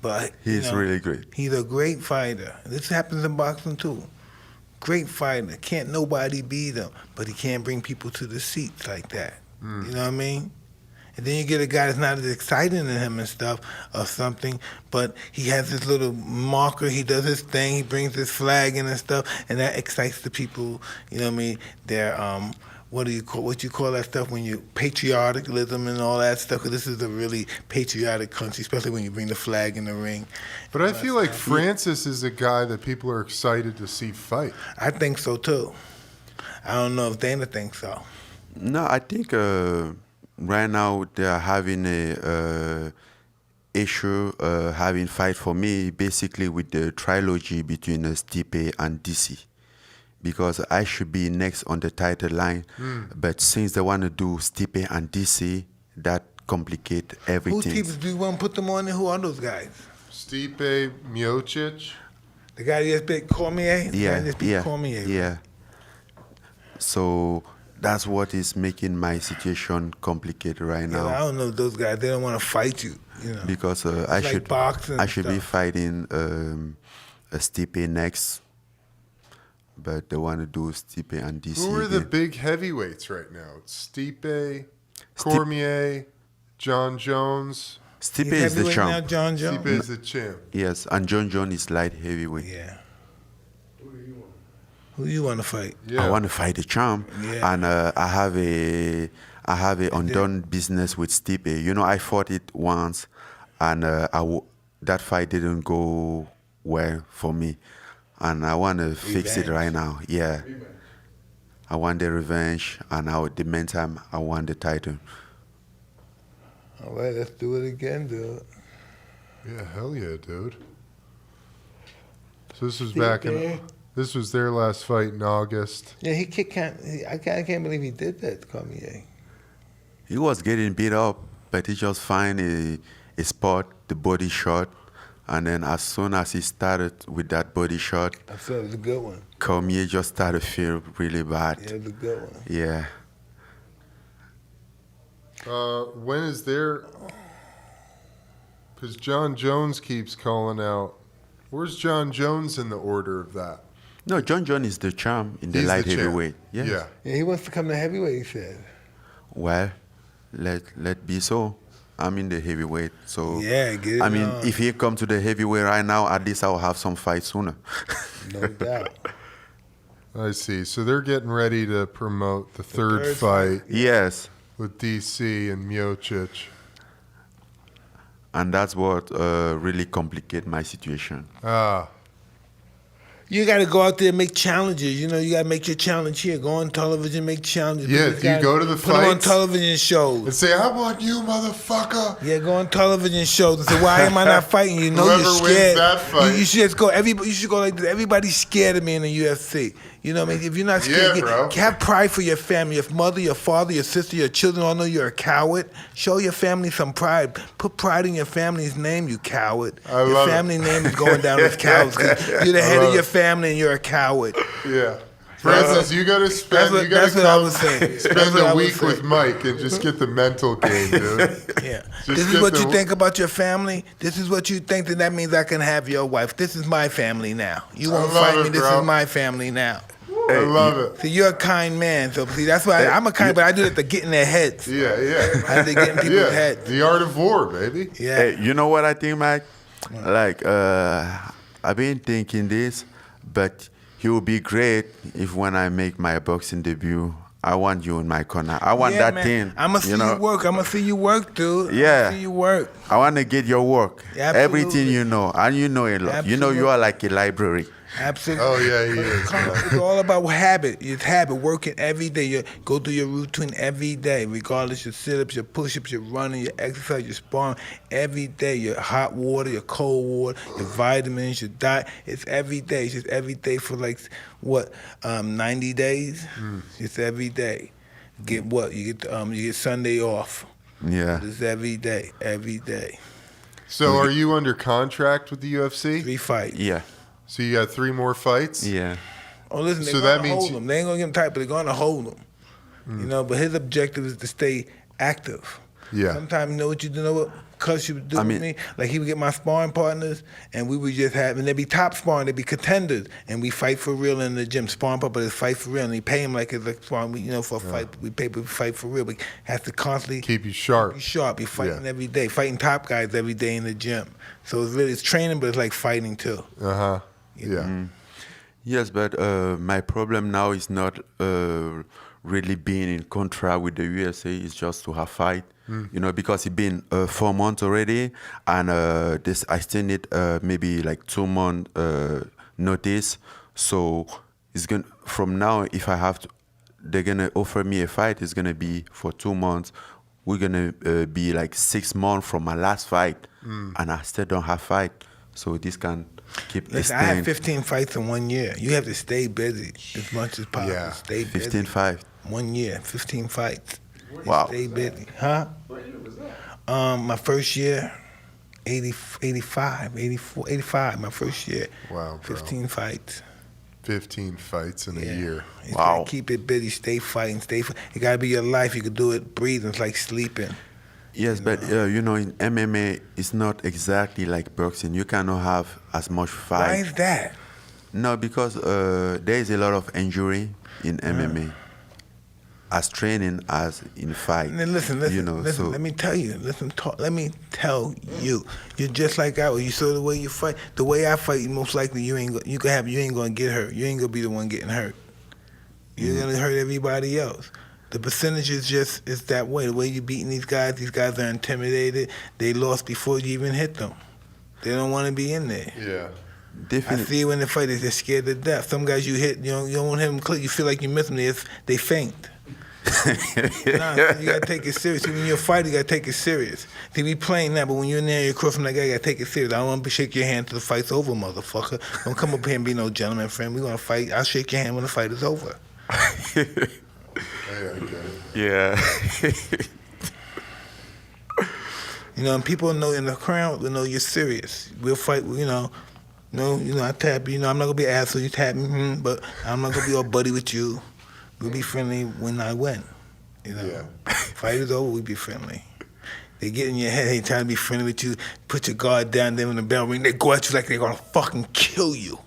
But He's really great. He's a great fighter. This happens in boxing too. Great fighter. Can't nobody beat him, but he can't bring people to the seats like that. You know what I mean? And then you get a guy that's not as exciting as him and stuff or something, but he has this little marker, he does his thing, he brings his flag in and stuff, and that excites the people, you know what I mean? They're, what you call that stuff when you, patriotism and all that stuff, because this is a really patriotic country, especially when you bring the flag in the ring. But I feel like Francis is a guy that people are excited to see fight. I think so too. I don't know if Dana thinks so. No, I think right now they are having a issue, having fight for me, basically with the trilogy between Stipe and DC, because I should be next on the title line, but since they want to do Stipe and DC, that complicate everything. Who teams do you want to put them on and who are those guys? Stipe Miocic. The guy that just beat Cormier? Yeah. Cormier. Yeah. So that's what is making my situation complicated right now. I don't know those guys. They don't want to fight you. You know, because like boxing I and should be stuff. fighting a Stipe next, but they want to do Stipe and DC. Who are the again. big heavyweights right now? It's Stipe, Cormier, John Jones. Stipe He's is the heavyweight now, champ. John Jones. Stipe is the champ. Yes, and John John is light heavyweight. Yeah. Who you want to fight? Yeah. I want to fight the champ, Yeah. and I have a undone business with Stipe. You know, I fought it once, and that fight didn't go well for me, and I want to fix it right now. Yeah, I want the revenge, and the meantime, I want the title. All right, let's do it again, dude. Yeah, hell yeah, dude. So this was back in This was their last fight in August. Yeah, he kicked. I can't believe he did that to Cormier. He was getting beat up, but he just find a spot, the body shot, and then as soon as he started with that body shot, I thought it was a good one. Cormier just started to feel really bad. Yeah, it was a good one. Yeah. When is there? Because John Jones keeps calling out. Where's John Jones in the order of that? No, John Jones is the champ in the He's light the champ. heavyweight. Yes. Yeah. Yeah, he wants to come to heavyweight. He said. Well, let be so. I'm in the heavyweight, so Yeah, get it I mean, on. if he come to the heavyweight right now, at least I'll have some fight sooner. No doubt. I see. So they're getting ready to promote the third fight Yes, with DC and Miocic. and that's what really complicate my situation. You got to go out there and make challenges. You know, you got to make your challenge here. Go on television, make challenges. Yeah, Put do you go to the put them on fights? television shows. And say, I want you, motherfucker. Yeah, go on television shows and say, "Why am I not fighting?" You know Whoever you're wins scared. that fight. You should just go. You should go like this. Everybody's scared of me in the UFC. You know what I mean? If you're not scared, Yeah, bro. have pride for your family. Your mother, your father, your sister, your children all know you're a coward. Show your family some pride. Put pride in your family's name, you coward. I Your love it. family name is going down as cowards. 'Cause you're the head love of your it. family and you're a coward. Yeah. For instance, you got to spend. You got that's to what I was saying. That's spend what I a was week saying. with Mike and just get the mental game, dude. Yeah. Just This is get what the- you think about your family. This is what you think. That means I can have your wife. This is my family now. You won't love fight it, me. This bro. is my family now. I love it. See, you're a kind man. So see, that's why I'm a kind. But I do it to get in their heads. Yeah, yeah. I have to get in people's Yeah, heads. the art of war, baby. Yeah. Hey, you know what I think, Mike? Like, I've been thinking this, but it would be great if when I make my boxing debut, I want you in my corner. I want that man. thing. I'm gonna see you work. I'm gonna see you work, dude. Yeah. I'ma see you work. I want to get your work. Yeah, Everything absolutely. you know, and you know a lot. You know, you are like a library. Absolutely. Oh, yeah, he is. It's all about habit. It's habit. Working every day. You go through your routine every day, regardless your sit-ups, your push-ups, your running, your exercise, your sparring. Every day, your hot water, your cold water, your vitamins, your diet. It's every day. It's just every day for like, 90 days? It's every day. Get what? You get Sunday off. Yeah. It's every day. Every day. So, are you under contract with the UFC? 3 fights. Yeah. So you got 3 more fights? Yeah. Oh, listen, So they're that going to means hold you- him. They ain't going to get him tight, but they're going to hold him. You know, but his objective is to stay active. Yeah. Sometimes, you know what Cuz she would do I with mean- me? Like, he would get my sparring partners, and we would just have, and they'd be top sparring, they'd be contenders, and we fight for real in the gym. Sparring partner is fight for real, and he pay him like it's like sparring, for a fight. We pay, but we fight for real. We have to constantly Keep you sharp. be sharp, be fighting Yeah. every day, fighting top guys every day in the gym. So it's training, but it's like fighting too. Uh-huh. Yeah. Yes, but my problem now is not really being in contract with the USA. It's just to have fight, because it's been 4 months already, and I still need maybe like 2 month notice. So it's gonna from now. If I have to, they're gonna offer me a fight. It's gonna be for 2 months. We're gonna be like 6 months from my last fight, and I still don't have fight. So this can keep Listen, I had extend. 15 fights in 1 year. You have to stay busy as much as possible. Yeah. Stay busy. 15 fights. 1 year, 15 fights. Wow. Stay busy. Huh? What year was that? My first year, 85, 84, 85, my first year. Wow, bro. 15 fights. 15 fights in a Yeah. year. You Wow. gotta keep it busy, stay fighting, It gotta be your life. You could do it breathing. It's like sleeping. Yes, but in MMA, it's not exactly like boxing. You cannot have as much Why fight. is that? No, because there is a lot of injury in MMA, as training as in fight. And then listen, so let me tell you. Let me tell you. You're just like I was. You saw the way you fight. The way I fight, most likely you ain't gonna get hurt. You ain't gonna be the one getting hurt. You're gonna hurt everybody else. The percentage is that way. The way you're beating these guys are intimidated. They lost before you even hit them. They don't want to be in there. Yeah. I definitely. see when they fight, they're scared to death. Some guys you hit, you don't want to hit them click. You feel like you miss them. They faint. Nah, you gotta take it serious. When you're a fighter, you gotta take it serious. See, we playing that, but when you're in there, you're crossing that guy, you gotta take it serious. I don't want to shake your hand till the fight's over, motherfucker. Don't come up here and be no gentleman friend. We're gonna fight. I'll shake your hand when the fight is over. Yeah. You know, and people know in the crowd, will know you're serious. We'll fight, you know. No, I tap you. You know, I'm not gonna be an asshole. You tap me, but I'm not gonna be all buddy with you. We'll be friendly when I win. You know, fight is over. We be friendly. They get in your head. They trying to be friendly with you. Put your guard down. Then when the bell ring, they go at you like they're gonna fucking kill you.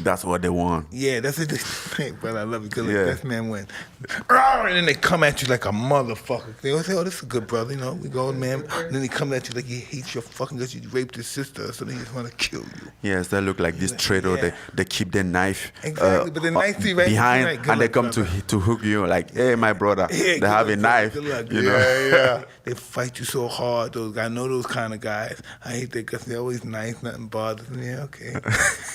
That's what they want. Yeah, that's it. Hey, brother, I love you. Good luck. Best man win. And then they come at you like a motherfucker. They always say, "Oh, this is a good brother." You know, we go, man. And then they come at you like he hates your fucking guts. You raped his sister, so they just want to kill you. Yes, they look like this traitor. Yeah. They keep their knife Exactly, but the knife right behind, right, and they luck, come brother. to hook you. Like, hey, my brother, Yeah, they have a knife. Good luck. You know? Yeah. They fight you so hard. Those guys, I know those kind of guys. I hate that because they're always nice. Nothing bothers me. Yeah, okay.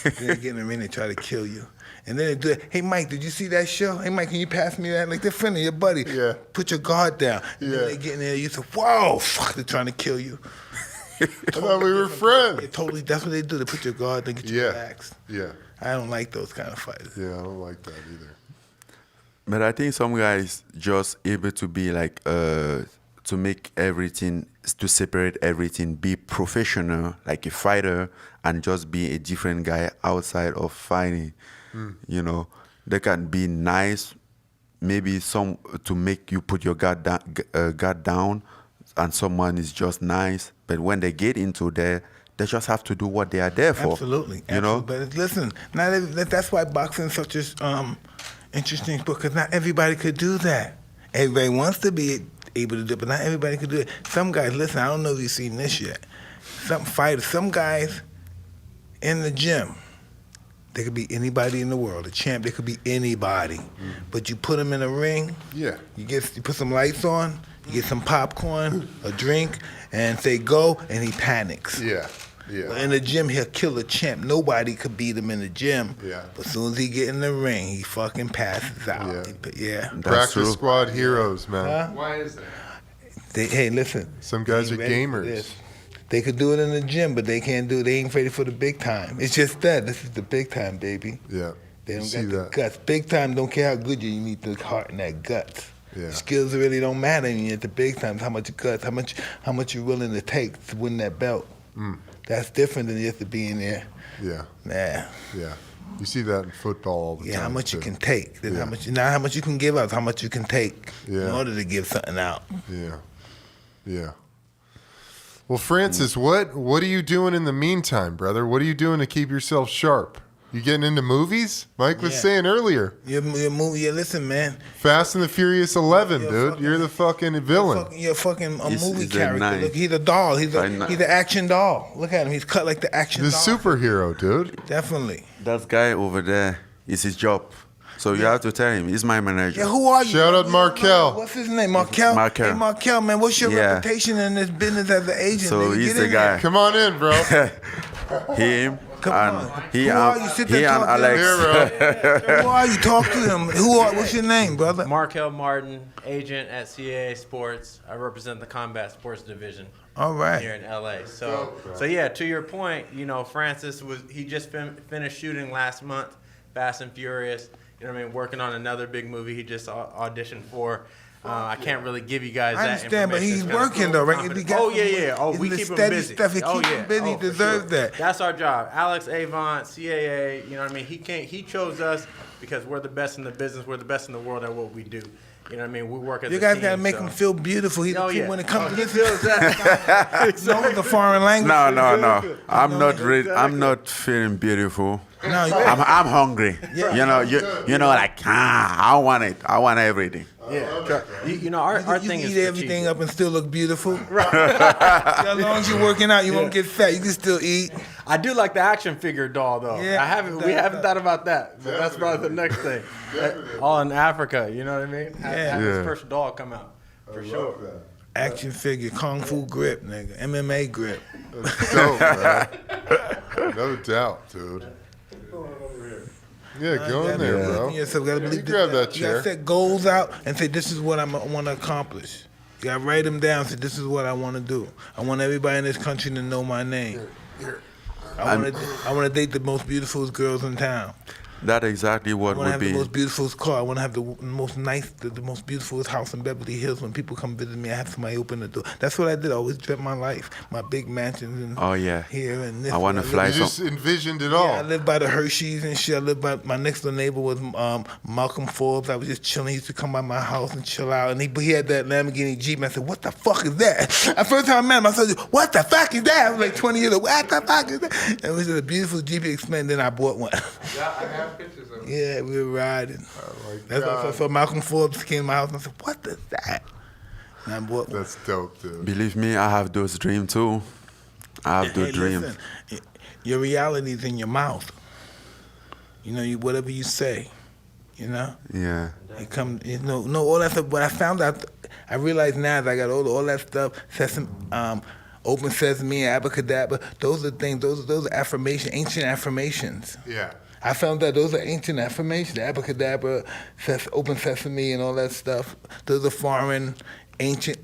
Then they get in the ring and try to kill you. And then they do it. Hey, Mike, did you see that show? Hey, Mike, can you pass me that? Like, they're friendly, your buddy. Yeah. Put your guard down. And then they get in there, you say, whoa, fuck, they're trying to kill you. I thought we were friends. Yeah, totally, that's what they do. They put your guard, they get you relaxed. Yeah. I don't like those kind of fighters. Yeah, I don't like that either. But I think some guys just able to be like to make everything, to separate everything, be professional like a fighter, and just be a different guy outside of fighting. You know, they can be nice, maybe some to make you put your guard down, and someone is just nice. But when they get into there, they just have to do what they are there for. Absolutely. You know. But listen, that's why boxing is such a interesting sport, because not everybody could do that. Everybody wants to be able to do it, but not everybody could do it. Some guys, listen, I don't know if you've seen this yet. Some fighters, some guys in the gym, they could be anybody in the world. A champ, they could be anybody. But you put them in a ring, you put some lights on, you get some popcorn, a drink, and say go, and he panics. But in the gym, he'll kill a champ. Nobody could beat him in the gym. But as soon as he get in the ring, he fucking passes out. Practice squad heroes, man. Huh? Why is that? Hey, listen. Some guys are They ready for gamers. this. They could do it in the gym, but they can't do it. They ain't ready for the big time. It's just that. This is the big time, baby. Yeah. They don't see got the that. guts. Big time don't care how good you need the heart and that guts. Yeah. Skills really don't matter when you're at the big times. How much guts, how much you're willing to take to win that belt. That's different than just being there. Yeah. Nah. Yeah. You see that in football all the time. Yeah, how much too. you can take. That's Yeah. how much, not how much you can give out, how much you can take in Yeah. order to give something out. Yeah. Yeah. Well, Francis, what are you doing in the meantime, brother? What are you doing to keep yourself sharp? You getting into movies? Mike was Yeah. saying earlier. Your movie, listen, man. Fast and the Furious 11, You're dude. fucking- You're the fucking villain. You're fucking a He's movie a character. nine. Look, he's a doll. He's Right now. an action doll. Look at him. He's cut like the action The doll. superhero, dude. Definitely. That guy over there is his job. So you have to tell him, he's my manager. Yeah, who are you? Shout out Markel. What's his name? Markel? Markel. Hey, Markel, man, what's your Yeah. reputation in this business as an agent? So nigga? he's Get the in guy. there. Come on in, bro. Come Him and on. he Who and, are you? Sit there he and talking. Alex. Here, bro. Who are you? Talk to him. What's your name, brother? Markel Martin, agent at CAA Sports. I represent the combat sports division All right. here in LA. So yeah, to your point, you know, Francis he just finished shooting last month, Fast and Furious. You know what I mean? Working on another big movie he just auditioned for. I can't really give you guys I that understand, but information. he's It's kinda working though, right? confidential. He got Oh yeah. Oh, in we the keep him steady busy. stuff. He oh keep yeah. him busy. He for deserves that. That's our job. Alex Avant, CAA. You know what I mean? He chose us because we're the best in the business. We're the best in the world at what we do. You know what I mean? We work as You a guys team. gotta make him feel beautiful. He's Oh, yeah. when it comes to he this. feels that. No, the foreign language. No. I'm not ready. I'm not feeling beautiful. No, I'm hungry. Yeah. You know, like I want it. I want everything. Yeah. You know, our you thing can is eat everything strategic. up and still look beautiful. Right. As long as you're working out, you won't get fat. You can still eat. I do like the action figure doll though. Yeah. We haven't thought about that. So that's probably the next thing. All in Africa, you know what I mean? Have Yeah. this first doll come out. For sure. Action figure, kung fu grip, nigga, MMA grip. That's dope, man. No doubt, dude. Yeah, go in there, bro. Yeah, so gotta believe grab that You chair. gotta set goals out and say, this is what I want to accomplish. You gotta write them down. Say, this is what I want to do. I want everybody in this country to know my name. I want to date the most beautiful girls in town. That's exactly what I want to would have be. the most beautiful car. I want to have the most beautiful house in Beverly Hills. When people come visit me, I have somebody open the door. That's what I did. I always dreamt my life, my big mansions and here and this. I want to fly. You just envisioned it all. Yeah, I lived by the Hershey's and shit. I lived by my next door neighbor was Malcolm Forbes. I was just chilling. He used to come by my house and chill out. And he had that Lamborghini Jeep. And I said, "What the fuck is that?" The first time I met him, I said, "What the fuck is that?" I was like 20 years old. What the fuck is that? And it was just a beautiful Jeep Explained. Then I bought one. Yeah, I have pictures of it. Yeah, we were riding. Oh my That's God. why I saw Malcolm Forbes came to my house and I said, "What is that?" And I bought one. That's dope, dude. Believe me, I have those dreams too. I have those dreams. Listen, your reality is in your mouth. You know, whatever you say, you know? Yeah. It comes, all that stuff. But I found out, I realize now as I got older, all that stuff, open sesame, abracadabra, those are things, those are affirmations, ancient affirmations. Yeah. I found that those are ancient affirmations, abracadabra, open sesame and all that stuff. Those are foreign, ancient,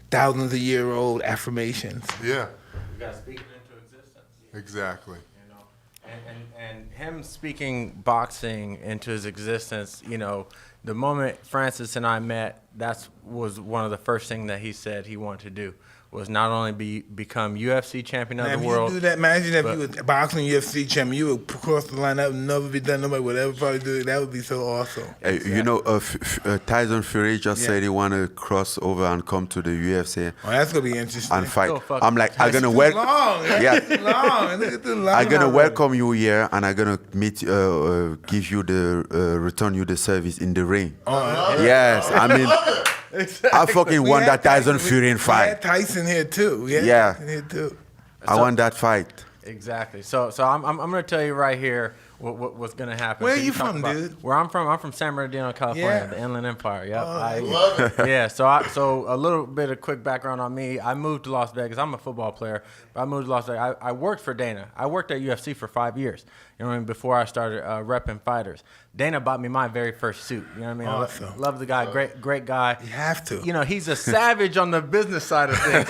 thousands of year old affirmations. Yeah. You got to speak it into existence. Exactly. You know, and him speaking boxing into his existence, you know, the moment Francis and I met, that was one of the first things that he said he wanted to do, was not only become UFC champion of the world. If you do that, imagine if you were boxing UFC champion, you would cross the line. That would never be done. Nobody would ever probably do it. That would be so awesome. You know, Tyson Fury just said he want to cross over and come to the UFC Oh, that's gonna be interesting. and fight. fuck I'm like, I'm That's gonna too welcome. long. That's Yeah. too long. Look at the long I'm gonna already. welcome you here, and I'm gonna give you the return you the service in the ring. Yes, I mean, I fucking We want had that Tyson Fury We fight. had Tyson here too. We had Yeah. Tyson here too. I want that fight. Exactly. So I'm going to tell you right here what's going to happen. Where are So you talk from, about dude? Where I'm from San Bernardino, California, Yeah. the Inland Empire. Yep. Love it. Yeah. So a little bit of quick background on me. I moved to Las Vegas. I'm a football player, but I moved to Las Vegas. I worked for Dana. I worked at UFC for 5 years. You know what I mean? Before I started repping fighters, Dana bought me my very first suit. You know what I mean? Awesome. Love the guy. Great guy. You have to. You know, he's a savage on the business side of things.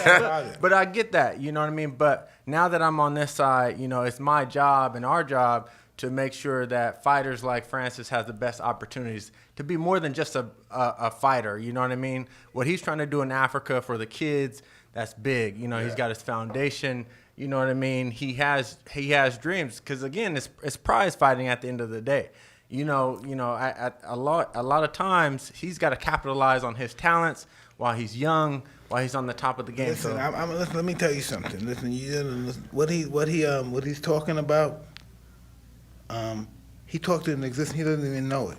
But I get that, you know what I mean? But now that I'm on this side, you know, it's my job and our job to make sure that fighters like Francis have the best opportunities to be more than just a fighter, you know what I mean? What he's trying to do in Africa for the kids, that's big. You know, he's got his foundation, you know what I mean? He has dreams because, again, it's prize fighting at the end of the day. You know, at a lot of times he's got to capitalize on his talents while he's young, while he's on the top of the game. Listen, So listen, let me tell you something. Listen, what he's talking about. He talked to an existence. He doesn't even know it.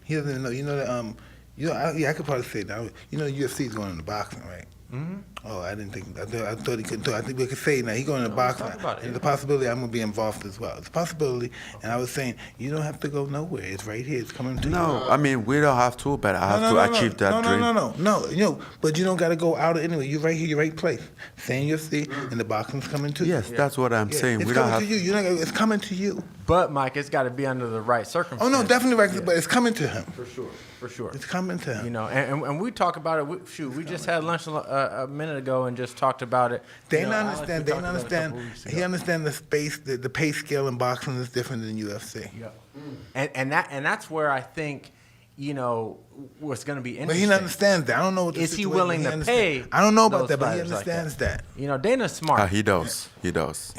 He doesn't even know. You know that. I could probably say that. You know, UFC is going into boxing, right? Mm-hmm. Oh, I didn't think. I thought he couldn't do it. I think we could say now he's going into boxing. talk about it, And yeah. the possibility I'm going to be involved as well. It's a possibility. And I was saying, you don't have to go nowhere. It's right here. It's coming to you. No, I mean we don't have to, but I have to achieve that dream. No. You know, but you don't got to go out anyway. You're right here. You're right place. Same UFC, and the boxing's coming to you. Yes, that's what I'm saying. It's We don't coming have. to you. It's coming to you. but Mike, it's got to be under the right Oh circumstances. no, definitely right. But it's coming to him. For sure. It's coming to him. You know, and we talk about it. We just had lunch a minute ago and just talked about it. They You know, don't Alex, understand. we They talked don't about it a understand. couple weeks He ago. understands the space. The pay scale in boxing is different than UFC. Yeah. And that's where I think, you know, what's going to be But interesting. he understands that. I don't know what the Is he situation- willing he to understands. pay? I don't know about those that, but he fighters like understands that. You know, Dana's smart. He does. He does.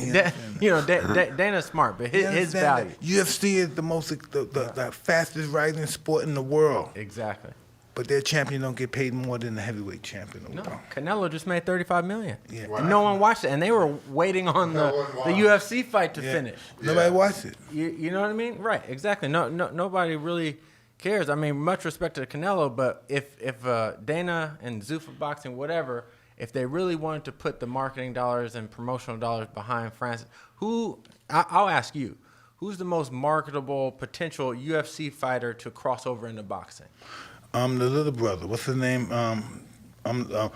You know, Dana's smart, but He his understands value. that UFC is the fastest rising sport in the world. Exactly. But their champion don't get paid more than the heavyweight champion. No, Canelo just made $35 million. Yeah. And no one watched it, and they were waiting on the UFC fight to finish. Nobody watched it. You know what I mean? Right, exactly. No, nobody really cares. I mean, much respect to Canelo, but if Dana and Zuffa Boxing, whatever, if they really wanted to put the marketing dollars and promotional dollars behind Francis, I'll ask you, who's the most marketable potential UFC fighter to cross over into boxing? The little brother. What's his name?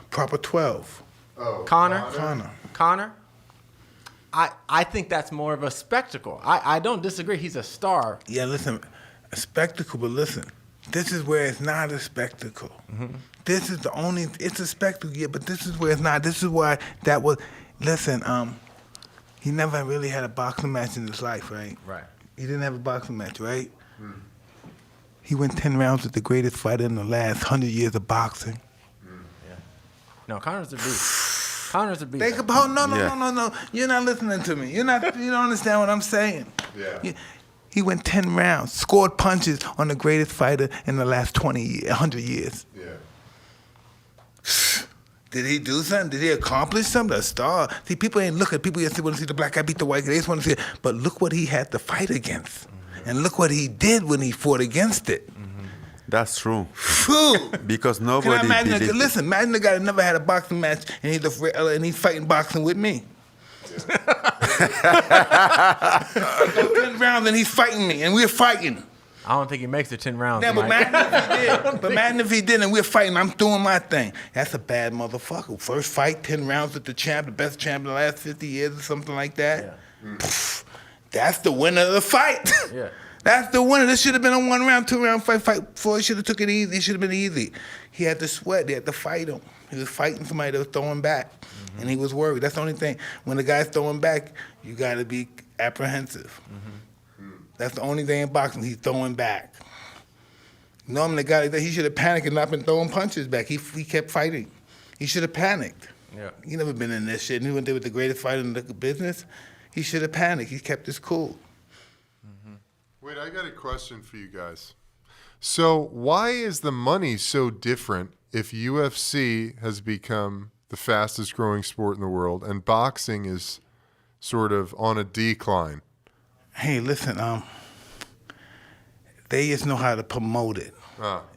Proper 12. Oh, Connor? Connor. Connor? I think that's more of a spectacle. I don't disagree. He's a star. Yeah, listen, a spectacle, but listen, this is where it's not a spectacle. This is the only, it's a spectacle, yeah, but this is where it's not. This is why that was, listen, he never really had a boxing match in his life, right? Right. He didn't have a boxing match, right? He went 10 rounds with the greatest fighter in the last 100 years of boxing. Yeah. No, Connor's a beast. Connor's a beast. Think about, no. You're not listening to me. You don't understand what I'm saying. Yeah. He went 10 rounds, scored punches on the greatest fighter in the last 100 years. Yeah. Did he do something? Did he accomplish something? A star. See, people ain't looking. People just want to see the black guy beat the white guy. They just want to see it. But look what he had to fight against. And look what he did when he fought against it. That's true. Phew. Because Can I nobody imagine believed it. listen, imagine the guy that never had a boxing match and he's fighting boxing with me. 10 rounds and he's fighting me and we're fighting. I don't think he makes it 10 rounds. Yeah, but Mike. imagine if he did. But imagine if he did and we're fighting. I'm doing my thing. That's a bad motherfucker. First fight, 10 rounds with the champ, the best champ in the last 50 years or something like that. Yeah. Pff, that's the winner of the fight. Yeah. That's the winner. This should have been a 1 round, 2 round fight. Floyd should have took it easy. It should have been easy. He had to sweat. They had to fight him. He was fighting somebody that was throwing back. And he was worried. That's the only thing. When the guy's throwing back, you got to be apprehensive. That's the only thing in boxing. He's throwing back. Normally, the guy, he should have panicked and not been throwing punches back. He kept fighting. He should have panicked. Yeah. He never been in this shit. And he went there with the greatest fighter in the business. He should have panicked. He kept his cool. Wait, I got a question for you guys. So why is the money so different if UFC has become the fastest growing sport in the world and boxing is sort of on a decline? Hey, listen, they just know how to promote it.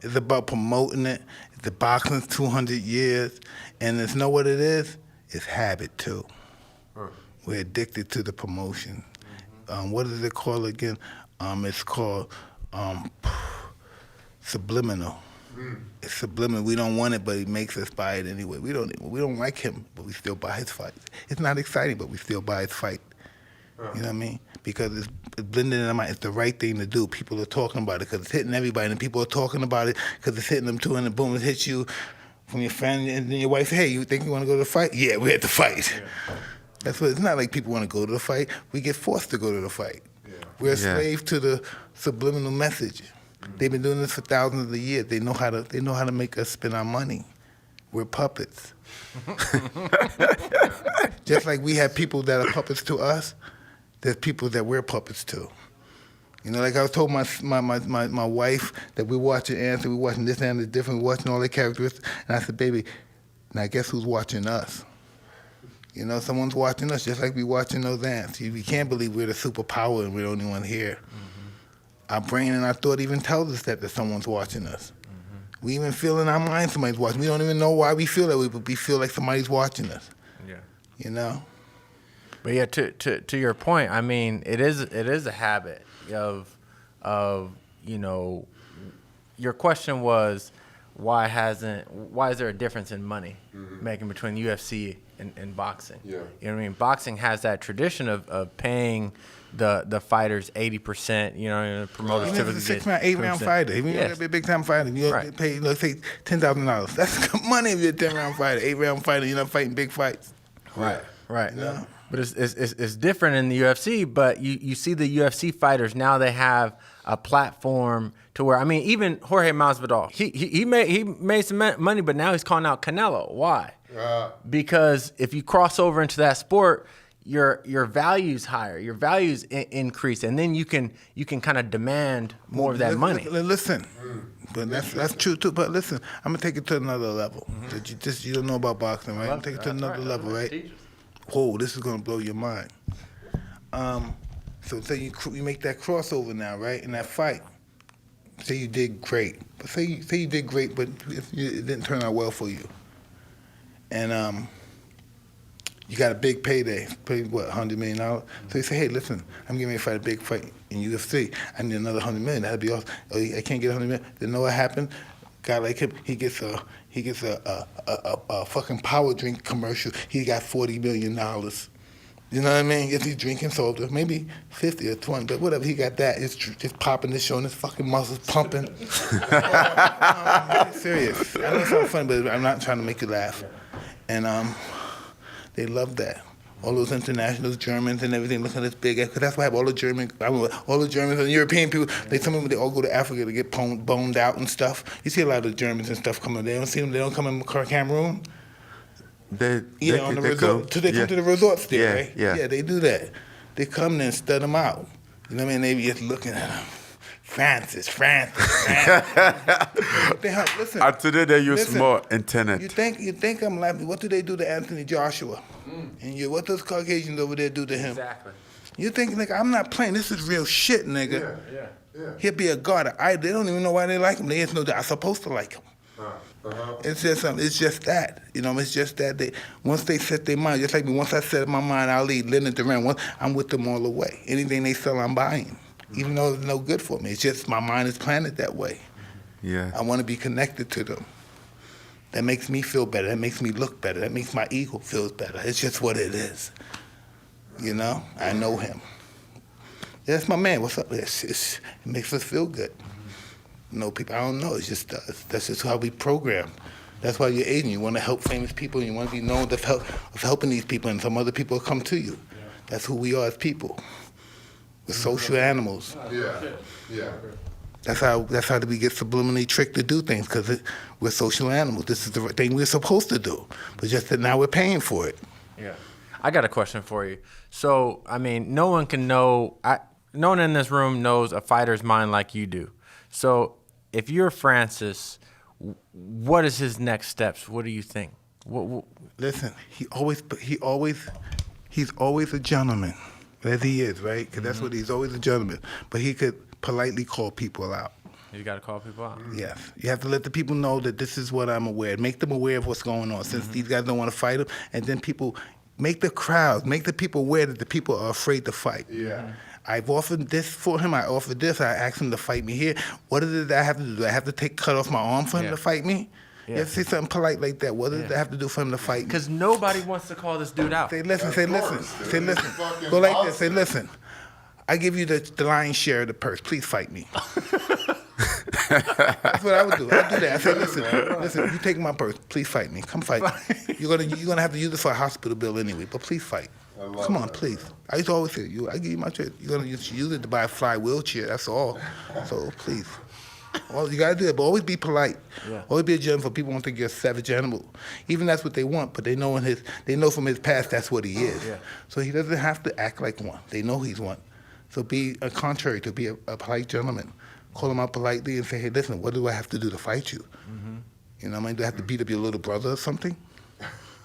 It's about promoting it. The boxing's 200 years, and it's know what it is? It's habit, too. We're addicted to the promotion. What is it called again? It's called subliminal. It's subliminal. We don't want it, but he makes us buy it anyway. We don't like him, but we still buy his fights. It's not exciting, but we still buy his fight. You know what I mean? Because it's blended in our mind. It's the right thing to do. People are talking about it because it's hitting everybody, and people are talking about it because it's hitting them too, and then boom, it hits you from your friend, and then your wife, hey, you think you want to go to the fight? Yeah, we're at the fight. Yeah. That's what. It's not like people want to go to the fight. We get forced to go to the fight. Yeah. We're a slave to the subliminal message. They've been doing this for thousands of years. They know how to make us spend our money. We're puppets. Just like we have people that are puppets to us, there's people that we're puppets to. You know, like I was told my wife that we're watching Anthony, we're watching this and it's different, we're watching all their characteristics, and I said, baby, now guess who's watching us? You know, someone's watching us just like we watching those ants. We can't believe we're the superpower and we're the only one here. Our brain and our thought even tells us that someone's watching us. We even feel in our mind somebody's watching. We don't even know why we feel that way, but we feel like somebody's watching us. Yeah. You know? But yeah, to your point, I mean, it is a habit of you know, your question was why is there a difference in money making between UFC and boxing? Yeah. You know what I mean? Boxing has that tradition of paying the fighters 80%, you know, promoters Even if typically it's a 6-round, 8-round fighter, even if you're a big time fighter, you pay, say $10,000. That's good money if you're a 10-round fighter, 8-round fighter. You're not fighting big fights. Right. You know? But it's different in the UFC. But you see the UFC fighters now, they have a platform to where, I mean, even Jorge Masvidal, he made some money, but now he's calling out Canelo. Why? Because if you cross over into that sport, your value's higher, your values increase, and then you can kind of demand more of that money. Listen, but that's true too. But listen, I'm gonna take it to another level. That you don't know about boxing, right? I'm gonna take it to another level, right? Whoa, this is gonna blow your mind. So say you make that crossover now, right? In that fight, say you did great, but say you did great, but it didn't turn out well for you, and you got a big payday, paid what, $100 million? So you say, hey, listen, I'm getting ready to fight a big fight in UFC. I need another $100 million. That'd be awesome. Oh, I can't get $100 million. Then know what happened? Guy like him, he gets a fucking power drink commercial. He got $40 million. You know what I mean? If he's drinking soda, maybe 50 or 20, but whatever, he got that. It's just popping, it's showing his fucking muscles pumping. I'm really serious. I know it sounds funny, but I'm not trying to make you laugh. And they love that. All those internationals, Germans and everything, look at this big ass, because that's why I have all the Germans and European people, some of them, they all go to Africa to get boned out and stuff. You see a lot of Germans and stuff coming. They don't see them, they don't come in Cameroon. They On the resort, come. they come to the resorts there, right? Yeah. They do that. They come there and stud them out. You know what I mean? They be just looking at them. Francis. Listen. Today they use more internet. You think I'm laughing? What do they do to Anthony Joshua? And what those Caucasians over there do to him? Exactly. You think, nigga, I'm not playing. This is real shit, nigga. Yeah. He'll be a god. They don't even know why they like him. They just know that I'm supposed to like him. It's just something. It's just that. You know, it's just that once they set their mind, just like me, once I set my mind, I'll lead Leonard Duran. I'm with them all the way. Anything they sell, I'm buying. Even though it's no good for me. It's just my mind is planted that way. Yeah. I want to be connected to them. That makes me feel better. That makes me look better. That makes my ego feel better. It's just what it is. You know? I know him. That's my man. What's up? It makes us feel good. People, I don't know. It's just that's just how we program. That's why you're aging. You want to help famous people. And you want to be known of helping these people, and some other people will come to you. That's who we are as people. We're social animals. Yeah. That's how we get subliminally tricked to do things, because we're social animals. This is the thing we're supposed to do, but just that now we're paying for it. Yeah. I got a question for you. So, I mean, no one can know. No one in this room knows a fighter's mind like you do. So, if you're Francis, what is his next steps? What do you think? Listen, he's always a gentleman, as he is, right? Because that's what he's always a gentleman. But he could politely call people out. You got to call people out. Yes, you have to let the people know that this is what I'm aware. Make them aware of what's going on. Since these guys don't want to fight him, and then people make the people aware that the people are afraid to fight. Yeah. I've offered this for him. I offered this. I asked him to fight me here. What is it that I have to do? Do I have to cut off my arm for him to fight me? Yeah. You have to say something polite like that. What does it have to do for him to fight me? Because nobody wants to call this dude out. Say listen. Go like this. Say listen. I give you the lion's share of the purse. Please fight me. That's what I would do. I'd do that. I say, listen. You take my purse. Please fight me. Come fight me. You're gonna have to use it for a hospital bill anyway. But please fight. Come on, please. I used to always say, I give you my check. You're gonna use it to buy a fly wheelchair. That's all. So please. All you gotta do it, but always be polite. Yeah. Always be a gentleman, for people won't think you're a savage animal. Even that's what they want, but they know from his past that's what he is. Yeah. So he doesn't have to act like one. They know he's one. So be a contrary to be a polite gentleman. Call him out politely and say, hey, listen, what do I have to do to fight you? You know what I mean? Do I have to beat up your little brother or something?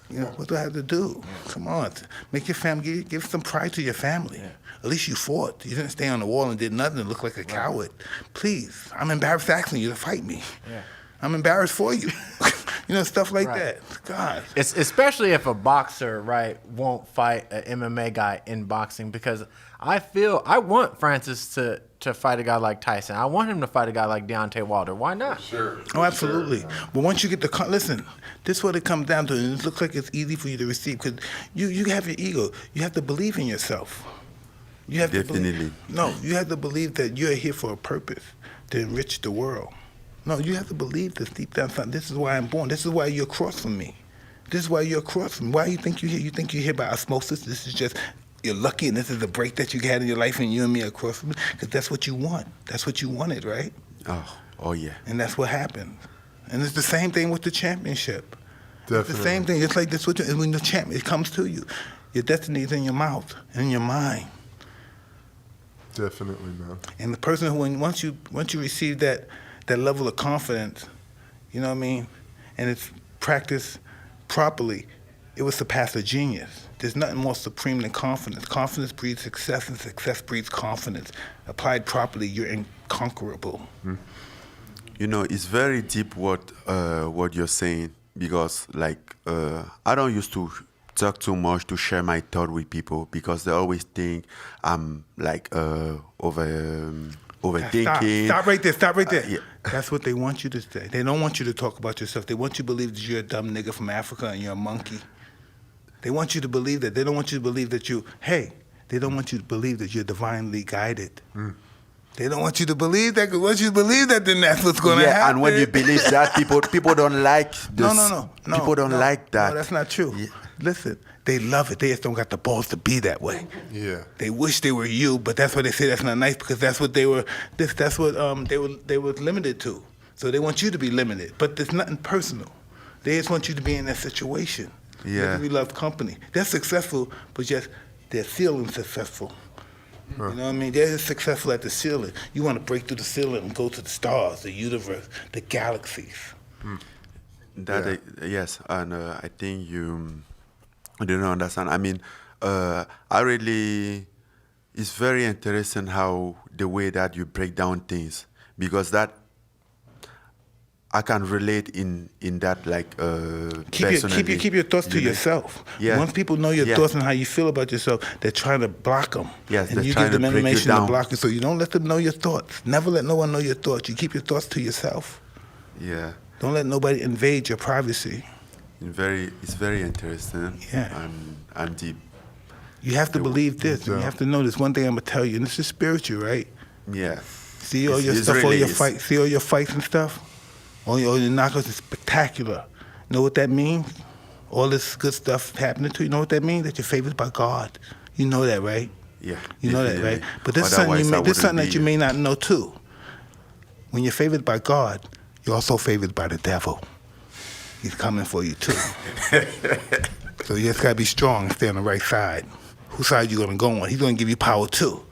You know, what do I have to do? Come on. Make your family, give some pride to your family. Yeah. At least you fought. You didn't stay on the wall and did nothing and look like a coward. Please, I'm embarrassed asking you to fight me. Yeah. I'm embarrassed for you. You know, stuff like that. God. It's especially if a boxer, right, won't fight an MMA guy in boxing, because I want Francis to fight a guy like Tyson. I want him to fight a guy like Deontay Wilder. Why not? Sure. Oh, absolutely. Sure. But once you get listen, this is what it comes down to. And it looks like it's easy for you to receive, because you have your ego. You have to believe in yourself. You have Definitely. You have to believe that you're here for a purpose, to enrich the world. No, you have to believe this deep down. This is why I'm born. This is why you're across from me. This is why you're across from me. Why do you think you're here? You think you're here by osmosis? This is just, you're lucky, and this is the break that you had in your life, and you and me are across from me? Because that's what you want. That's what you wanted, right? Oh yeah. And that's what happened. And it's the same thing with the championship. Definitely. It's the same thing. It's like this when the champ, it comes to you. Your destiny is in your mouth and in your mind. Definitely, man. And the person who, once you receive that level of confidence, you know what I mean, and it's practiced properly, it will surpass a genius. There's nothing more supreme than confidence. Confidence breeds success, and success breeds confidence. Applied properly, you're inconquerable. You know, it's very deep what you're saying, because like I don't used to talk too much to share my thought with people, because they always think I'm like overthinking. Stop right there. Yeah. That's what they want you to say. They don't want you to talk about yourself. They want you to believe that you're a dumb nigga from Africa and you're a monkey. They want you to believe that. They don't want you to believe that they don't want you to believe that you're divinely guided. They don't want you to believe that, because once you believe that, then that's what's going to happen. And when you believe that, people don't like this. No. People don't like that. No, that's not true. Yeah. Listen, they love it. They just don't got the balls to be that way. Yeah. They wish they were you, but that's why they say that's not nice, because that's what they were. That's what they were limited to. So they want you to be limited, but there's nothing personal. They just want you to be in that situation. You have to be loved company. They're successful, but just they're feeling successful. You know what I mean? They're just successful at the ceiling. You want to break through the ceiling and go to the stars, the universe, the galaxies. Yes, and I think you don't understand. I mean, it's very interesting how the way that you break down things, because that I can relate in that, like, personally. Keep your thoughts to yourself. Yeah. Once people know your thoughts and how you feel about yourself, they're trying to block them. Yes, and they're you trying give them to break you information to down. block it. So you don't let them know your thoughts. Never let no one know your thoughts. You keep your thoughts to yourself. Yeah. Don't let nobody invade your privacy. It's very interesting. Yeah. And deep. You have to believe this. And you have to know this. One thing I'm gonna tell you, and this is spiritual, right? Yeah. See all your It's stuff, all really your is. fights. See all your fights and stuff. All your knockouts is spectacular. Know what that means? All this good stuff happening to you. Know what that means? That you're favored by God. You know that, right? Yeah. You know that, right? definitely. But this is Otherwise, something, I this is something wouldn't that you be may not know too. When you're favored by God, you're also favored by the devil. He's coming for you too. So you just gotta be strong and stay on the right side. Whose side you gonna go on? He's gonna give you power too.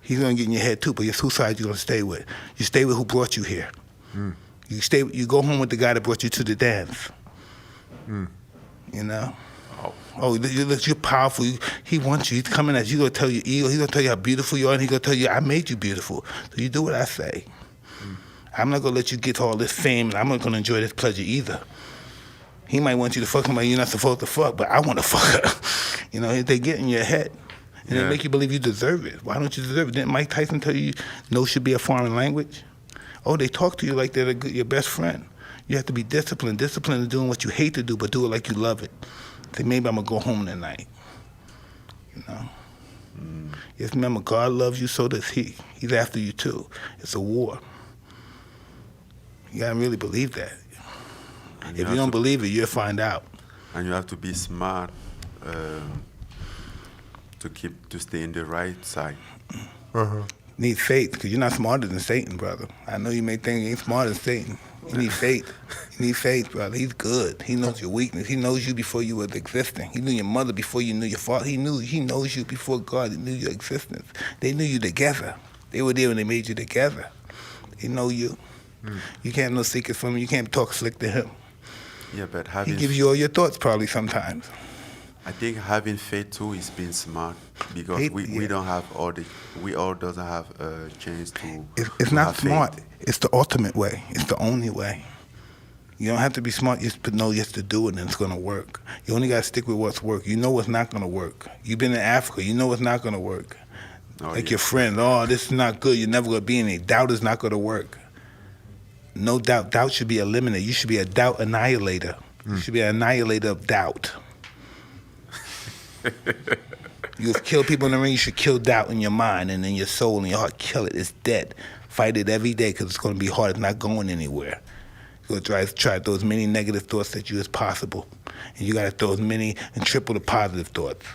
He's gonna get in your head too, but it's whose side you gonna stay with. You stay with who brought you here. You go home with the guy that brought you to the dance. You know? You're powerful. He wants you. He's coming at you. He's gonna tell you ego. He's gonna tell you how beautiful you are, and he's gonna tell you, I made you beautiful. So you do what I say. I'm not gonna let you get all this fame, and I'm not gonna enjoy this pleasure either. He might want you to fuck somebody you're not supposed to fuck, but I want to fuck her. You know, they get in your head, and they make you believe you deserve it. Why don't you deserve it? Didn't Mike Tyson tell you no should be a foreign language? Oh, they talk to you like they're your best friend. You have to be disciplined. Discipline is doing what you hate to do, but do it like you love it. Say, maybe I'm going to go home tonight. You know? Just remember, God loves you, so does He. He's after you, too. It's a war. You got to really believe that. If you don't believe it, you'll find out. And you have to be smart to stay in the right side. Need faith, because you're not smarter than Satan, brother. I know you may think you ain't smarter than Satan. You need faith. You need faith, brother. He's good. He knows your weakness. He knows you before you was existing. He knew your mother before you knew your father. He knows you before God knew your existence. They knew you together. They were there when they made you together. They know you. You can't have no secrets from him. You can't talk slick to him. Yeah, but He gives you all your thoughts probably sometimes. I think having faith too is being smart, because Faith, we don't have we all doesn't have a chance to. It's to not have smart. faith. It's the ultimate way. It's the only way. You don't have to be smart. You just know just to do it, and it's going to work. You only got to stick with what's work. You know what's not going to work. You've been in Africa. You know what's not going to work. Like your friend, this is not good. You're never going to be in it. Doubt is not going to work. No doubt. Doubt should be eliminated. You should be a doubt annihilator. You should be an annihilator of doubt. You kill people in the ring, you should kill doubt in your mind and in your soul and your heart. Kill it. It's dead. Fight it every day, because it's going to be hard. It's not going anywhere. You're going to try to throw as many negative thoughts at you as possible. And you got to throw as many and triple the positive thoughts.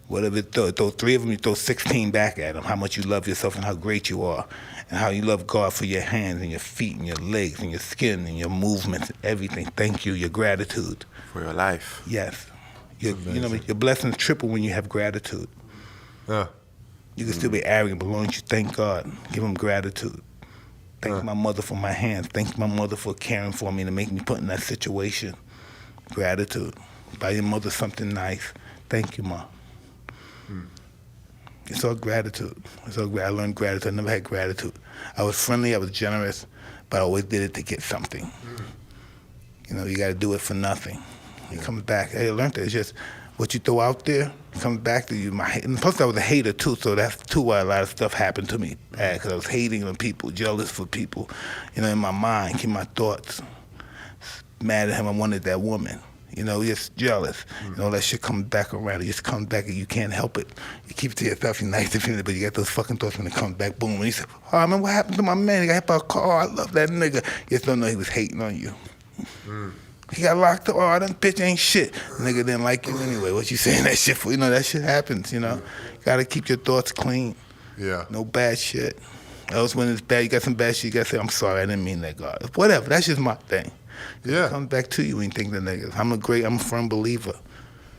Whatever it throw 3 of them, you throw 16 back at them. How much you love yourself and how great you are. And how you love God for your hands and your feet and your legs and your skin and your movements and everything. Thank you. Your gratitude. For your life. Yes. You know, your blessings triple when you have gratitude. You can still be arrogant, but as long as you thank God, give him gratitude. Thank my mother for my hands. Thank my mother for caring for me to make me put in that situation. Gratitude. Buy your mother something nice. Thank you, Mom. It's all gratitude. I learned gratitude. I never had gratitude. I was friendly, I was generous, but I always did it to get something. You know, you got to do it for nothing. It comes back. I learned that. It's just what you throw out there comes back to you. And plus, I was a hater, too, so that's, too, why a lot of stuff happened to me. Because I was hating on people, jealous for people. You know, in my mind, keep my thoughts. Mad at him, I wanted that woman. You know, just jealous. And all that shit comes back around. It just comes back and you can't help it. You keep it to yourself, you're nice to feel it, but you got those fucking thoughts when it comes back, boom. And you say, oh, man, what happened to my man? He got hit by a car. I love that nigga. You just don't know he was hating on you. He got locked up. Oh, that bitch ain't shit. Nigga didn't like you anyway. What you saying that shit for? You know, that shit happens, you know. You gotta keep your thoughts clean. Yeah. No bad shit. Else when it's bad, you got some bad shit, you gotta say, I'm sorry, I didn't mean that, God. Whatever, that's just my thing. Yeah. It comes back to you when you think the niggas. I'm a firm believer.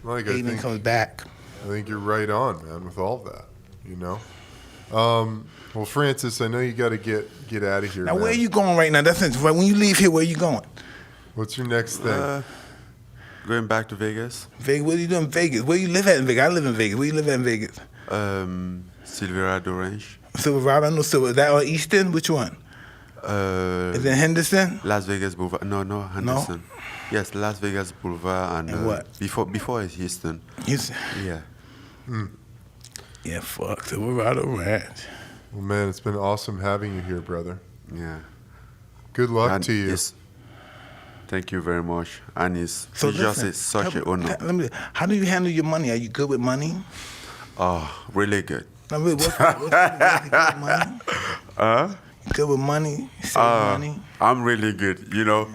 Like, Hating comes back. I think you're right on, man, with all that, you know? Well, Francis, I know you got to get out of here, Now, man. where are you going right now? That's right. When you leave here, where are you going? What's your next thing? Going back to Vegas. Vegas. What are you doing in Vegas? Where you live at in Vegas? I live in Vegas. Where you live at in Vegas? Silverado Ranch. Silverado? I know Silver. Is that on Eastern? Which one? Is it Henderson? Las Vegas Boulevard. No, Henderson. No? Yes, Las Vegas Boulevard and what? Before it's Houston. Houston. Yeah. Yeah, fuck Silverado Ranch. Well, man, it's been awesome having you here, brother. Yeah. Good luck to you. Thank you very much. And it's So just listen, such an honor. How do you handle your money? Are you good with money? Oh, really good. I mean, what's good with money? You good with money? You save money? I'm really good, you know.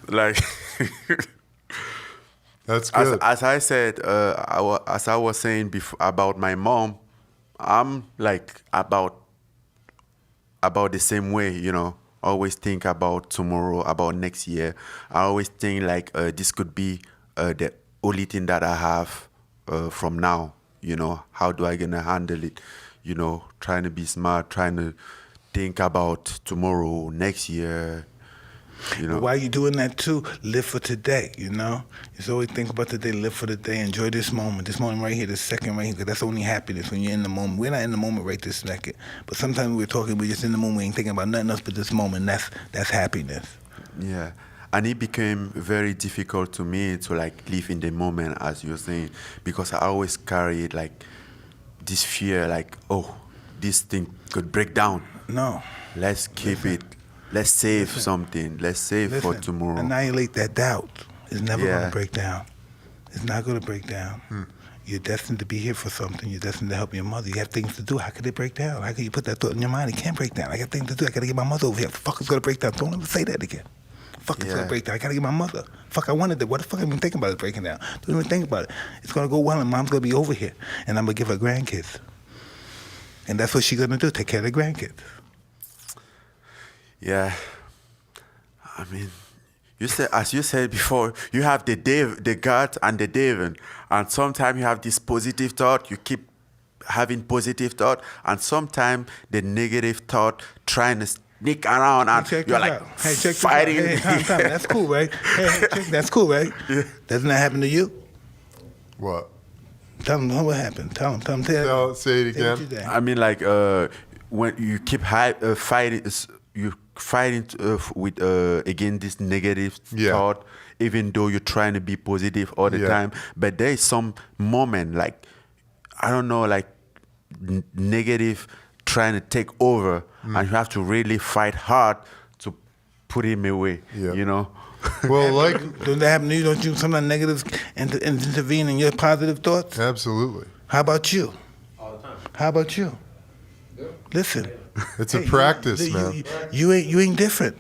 Like, that's good. As I said, as I was saying before about my mom, I'm like about the same way, you know. Always think about tomorrow, about next year. I always think like this could be the only thing that I have from now. You know, how do I gonna handle it? You know, trying to be smart, trying to think about tomorrow, next year. You know. But while you're doing that too, live for today, you know? Just always think about today, live for today, enjoy this moment right here, this second right here, because that's only happiness when you're in the moment. We're not in the moment right this second, but sometimes we're just in the moment, we ain't thinking about nothing else but this moment, that's happiness. Yeah, and it became very difficult to me to like live in the moment, as you're saying, because I always carried like this fear, like, oh, this thing could break down. No. Let's keep it. Let's save something. Let's save for tomorrow. Annihilate that doubt. It's never going to break down. It's not going to break down. You're destined to be here for something. You're destined to help your mother. You have things to do. How could it break down? How could you put that thought in your mind? It can't break down. I got things to do. I got to get my mother over here. Fuck, it's going to break down. Don't ever say that again. Fuck, it's going to break down. I got to get my mother. Fuck, I wanted it. What the fuck am I even thinking about it breaking down? Don't even think about it. It's going to go well, and mom's going to be over here. And I'm going to give her grandkids. And that's what she's going to do, take care of the grandkids. Yeah. I mean, as you said before, you have the God and the devil, and sometimes you have this positive thought. You keep having positive thought, and sometimes the negative thought trying to sneak around, and you're like fighting. Hey, time. That's cool, right? Hey, that's cool, right? Yeah. Doesn't that happen to you? What? Tell them what happened. Tell them. Say it again. I mean, like when you keep fighting. You fighting with again this negative thought, even though you're trying to be positive all the time. But there is some moment, like I don't know, like negative trying to take over, and you have to really fight hard to put him away. You know. Well, like, don't that happen to you? Don't you sometimes negatives intervene in your positive thoughts? Absolutely. How about you? All the time. How about you? Listen. It's a practice, man. You ain't different.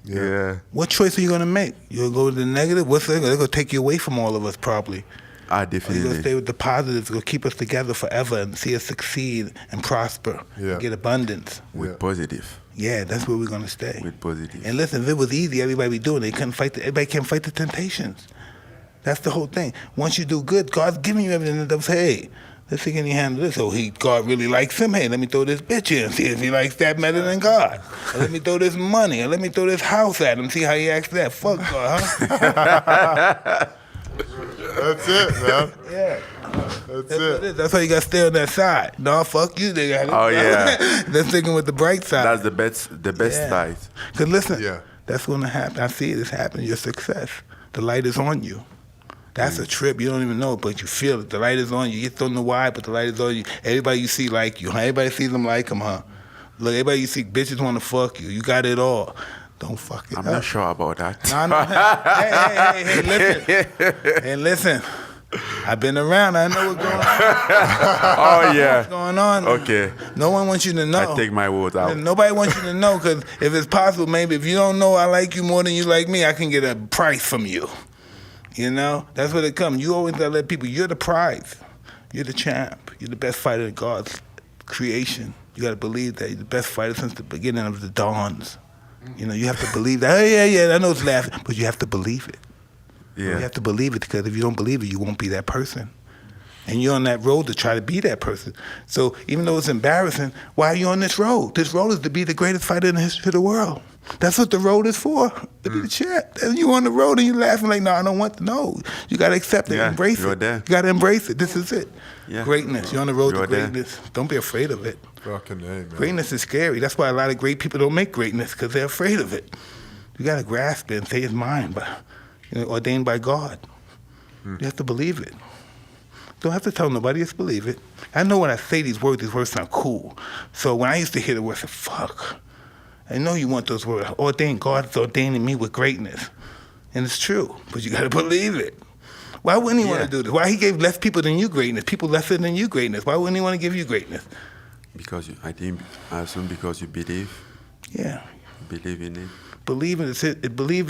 Yeah. What choice are you gonna make? You'll go to the negative. They're gonna take you away from all of us, probably. Definitely. Or you're gonna stay with the positives. Gonna keep us together forever and see us succeed and prosper. Yeah. And get abundance. With positive. Yeah, that's where we're gonna stay. With positive. And listen, if it was easy, everybody be doing it. Everybody can't fight the temptations. That's the whole thing. Once you do good, God's giving you everything. And say, hey, let's see, can he handle this? Oh, God really likes him. Hey, let me throw this bitch in, see if he likes that better than God. Or let me throw this money, or let me throw this house at him, see how he acts that. Fuck God, huh? That's it, man. Yeah. That's it. That's why you got to stay on that side. No, fuck you, nigga. Oh, yeah. That's thinking with the bright side. That's the best side. Because listen, that's going to happen. I see it. It's happening. Your success. The light is on you. That's a trip. You don't even know it, but you feel it. The light is on you. You just don't know why, but the light is on you. Everybody you see like you. Everybody sees them like them, huh? Look, everybody you see, bitches want to fuck you. You got it all. Don't fuck it I'm up. not sure about that. No. Hey, listen. Hey, listen. I've been around. I know what's going on. Oh yeah. What's going on? Okay. No one wants you to know. I take my words out. Nobody wants you to know, because if it's possible, maybe if you don't know I like you more than you like me, I can get a price from you. You know? That's what it comes. You always gotta let people, you're the prize. You're the champ. You're the best fighter in God's creation. You gotta believe that. You're the best fighter since the beginning of the dawns. You know, you have to believe that. Oh, yeah, I know it's laughing, but you have to believe it. Yeah. You have to believe it, because if you don't believe it, you won't be that person. And you're on that road to try to be that person. So even though it's embarrassing, why are you on this road? This road is to be the greatest fighter in the history of the world. That's what the road is for, to be the champ. And you on the road and you're laughing like, no, I don't want to know. You got to accept it, embrace it. There. You got to embrace it. This is it. Yeah. Greatness. You're on the road to There. greatness. Don't be afraid of it. Fucking A, man. Greatness is scary. That's why a lot of great people don't make greatness, because they're afraid of it. You got to grasp it and say it's mine, but ordained by God. You have to believe it. Don't have to tell nobody, just believe it. I know when I say these words sound cool. So when I used to hear the word, I said, fuck. I know you want those words. Ordained, God is ordaining me with greatness. And it's true, but you got to believe it. Why wouldn't he want to do this? Why he gave less people than you greatness, people lesser than you greatness? Why wouldn't he want to give you greatness? Because I assume because you believe. Yeah. Believe in it. Believe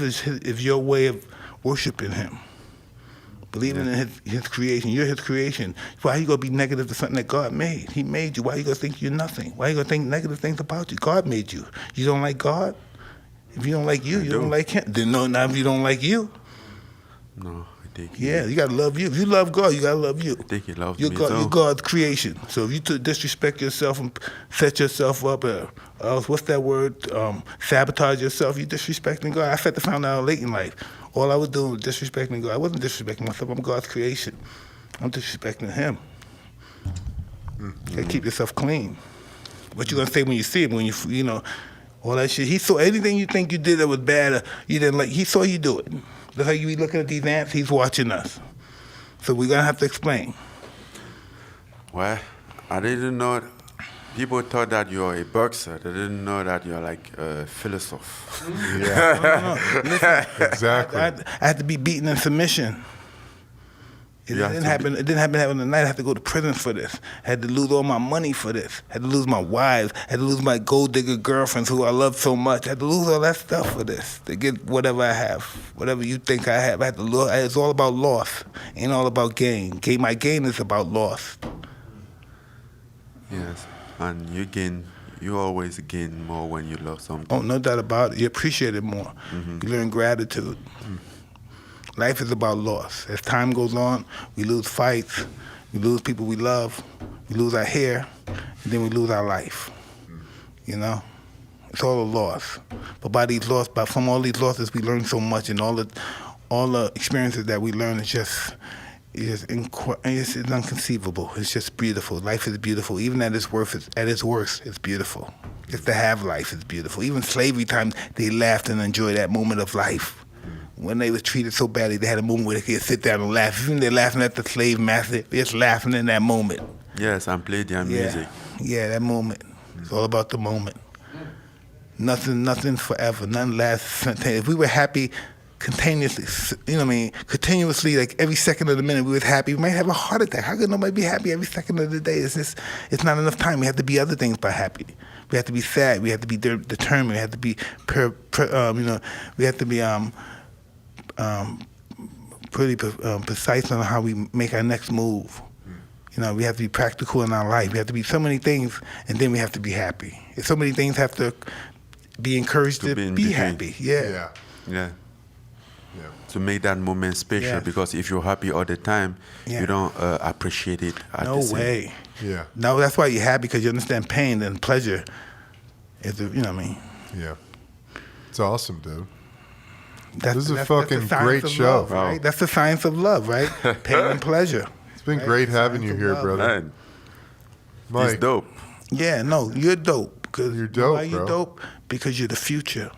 is your way of worshiping him. Believing in his creation. You're his creation. Why are you going to be negative to something that God made? He made you. Why are you going to think you're nothing? Why are you going to think negative things about you? God made you. You don't like God? If you don't like you, you don't like him. Then no, now if you don't like you. No, I think. Yeah, you got to love you. If you love God, you got to love you. I think he loves You're me God, too. You're God's creation. So if you disrespect yourself and set yourself up, what's that word? Sabotage yourself, you're disrespecting God. I had to find out late in life. All I was doing was disrespecting God. I wasn't disrespecting myself. I'm God's creation. I'm disrespecting him. You gotta keep yourself clean. What you gonna say when you see him? When you know, all that shit. He saw anything you think you did that was bad or you didn't like. He saw you do it. That's how you be looking at these ants. He's watching us. So we're gonna have to explain. Well, I didn't know. People thought that you're a boxer. They didn't know that you're like a philosopher. Yeah. No. Listen, Exactly. I had to be beaten in submission. It didn't happen overnight. I had to go to prison for this. I had to lose all my money for this. I had to lose my wives. I had to lose my gold digger girlfriends who I love so much. I had to lose all that stuff for this, to get whatever I have, whatever you think I have. I had to lose. It's all about loss. Ain't all about gain. My gain is about loss. Yes, and you always gain more when you love something. Oh, no doubt about it. You appreciate it more. You learn gratitude. Life is about loss. As time goes on, we lose fights, we lose people we love, we lose our hair, and then we lose our life. You know? It's all a loss. But from all these losses, we learn so much, and all the experiences that we learn it's inconceivable. It's just beautiful. Life is beautiful. Even at its worst, it's beautiful. Just to have life is beautiful. Even slavery time, they laughed and enjoyed that moment of life. When they was treated so badly, they had a moment where they could sit down and laugh. Even they're laughing at the slave master, they're just laughing in that moment. Yes, and play their music. Yeah, that moment. It's all about the moment. Nothing forever. Nothing lasts. If we were happy continuously, continuously, like every second of the minute we was happy, we might have a heart attack. How could nobody be happy every second of the day? It's not enough time. We have to be other things but happy. We have to be sad. We have to be determined. We have to be, we have to be pretty precise on how we make our next move. We have to be practical in our life. We have to be so many things, and then we have to be happy. So many things have to be encouraged to be happy. Yeah. To make that moment special, because if you're happy all the time, you don't appreciate it. No way. Yeah. No, that's why you're happy, because you understand pain and pleasure. Yeah. It's awesome, dude. This is a fucking great show. Love, right? That's the science of love, right? Pain and pleasure. It's been great having you here, brother. Man, Mike. it's dope. Yeah, no, you're dope. You're dope, why you're dope? Because you're the future.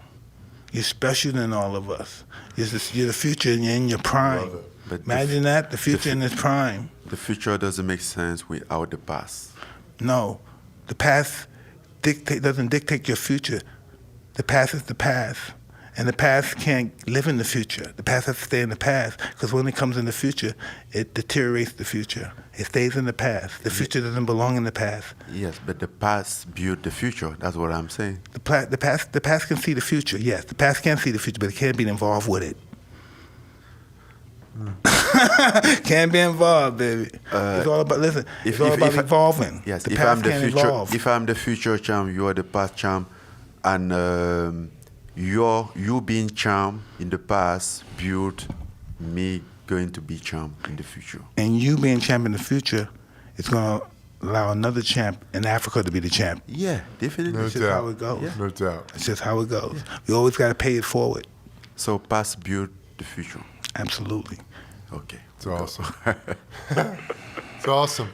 You're special than all of us. You're the future, and you're in your prime. But Imagine that, the future in its prime. The future doesn't make sense without the past. No, the past doesn't dictate your future. The past is the past. And the past can't live in the future. The past has to stay in the past because when it comes in the future, it deteriorates the future. It stays in the past. The future doesn't belong in the past. Yes, but the past built the future. That's what I'm saying. The past can see the future. Yes, the past can see the future, but it can't be involved with it. Can't be involved, baby. It's all about It's all about evolving. Yes, the if past I'm the can't future, evolve. if I'm the future champ, you are the past champ, and you being champ in the past built me going to be champ in the future. And you being champ in the future, it's gonna allow another champ in Africa to be the champ. Yeah, definitely. No It's just doubt. how it goes. Yeah. No doubt. It's just how it goes. We always got to pay it forward. So past built the future. Absolutely. Okay. It's awesome. It's awesome.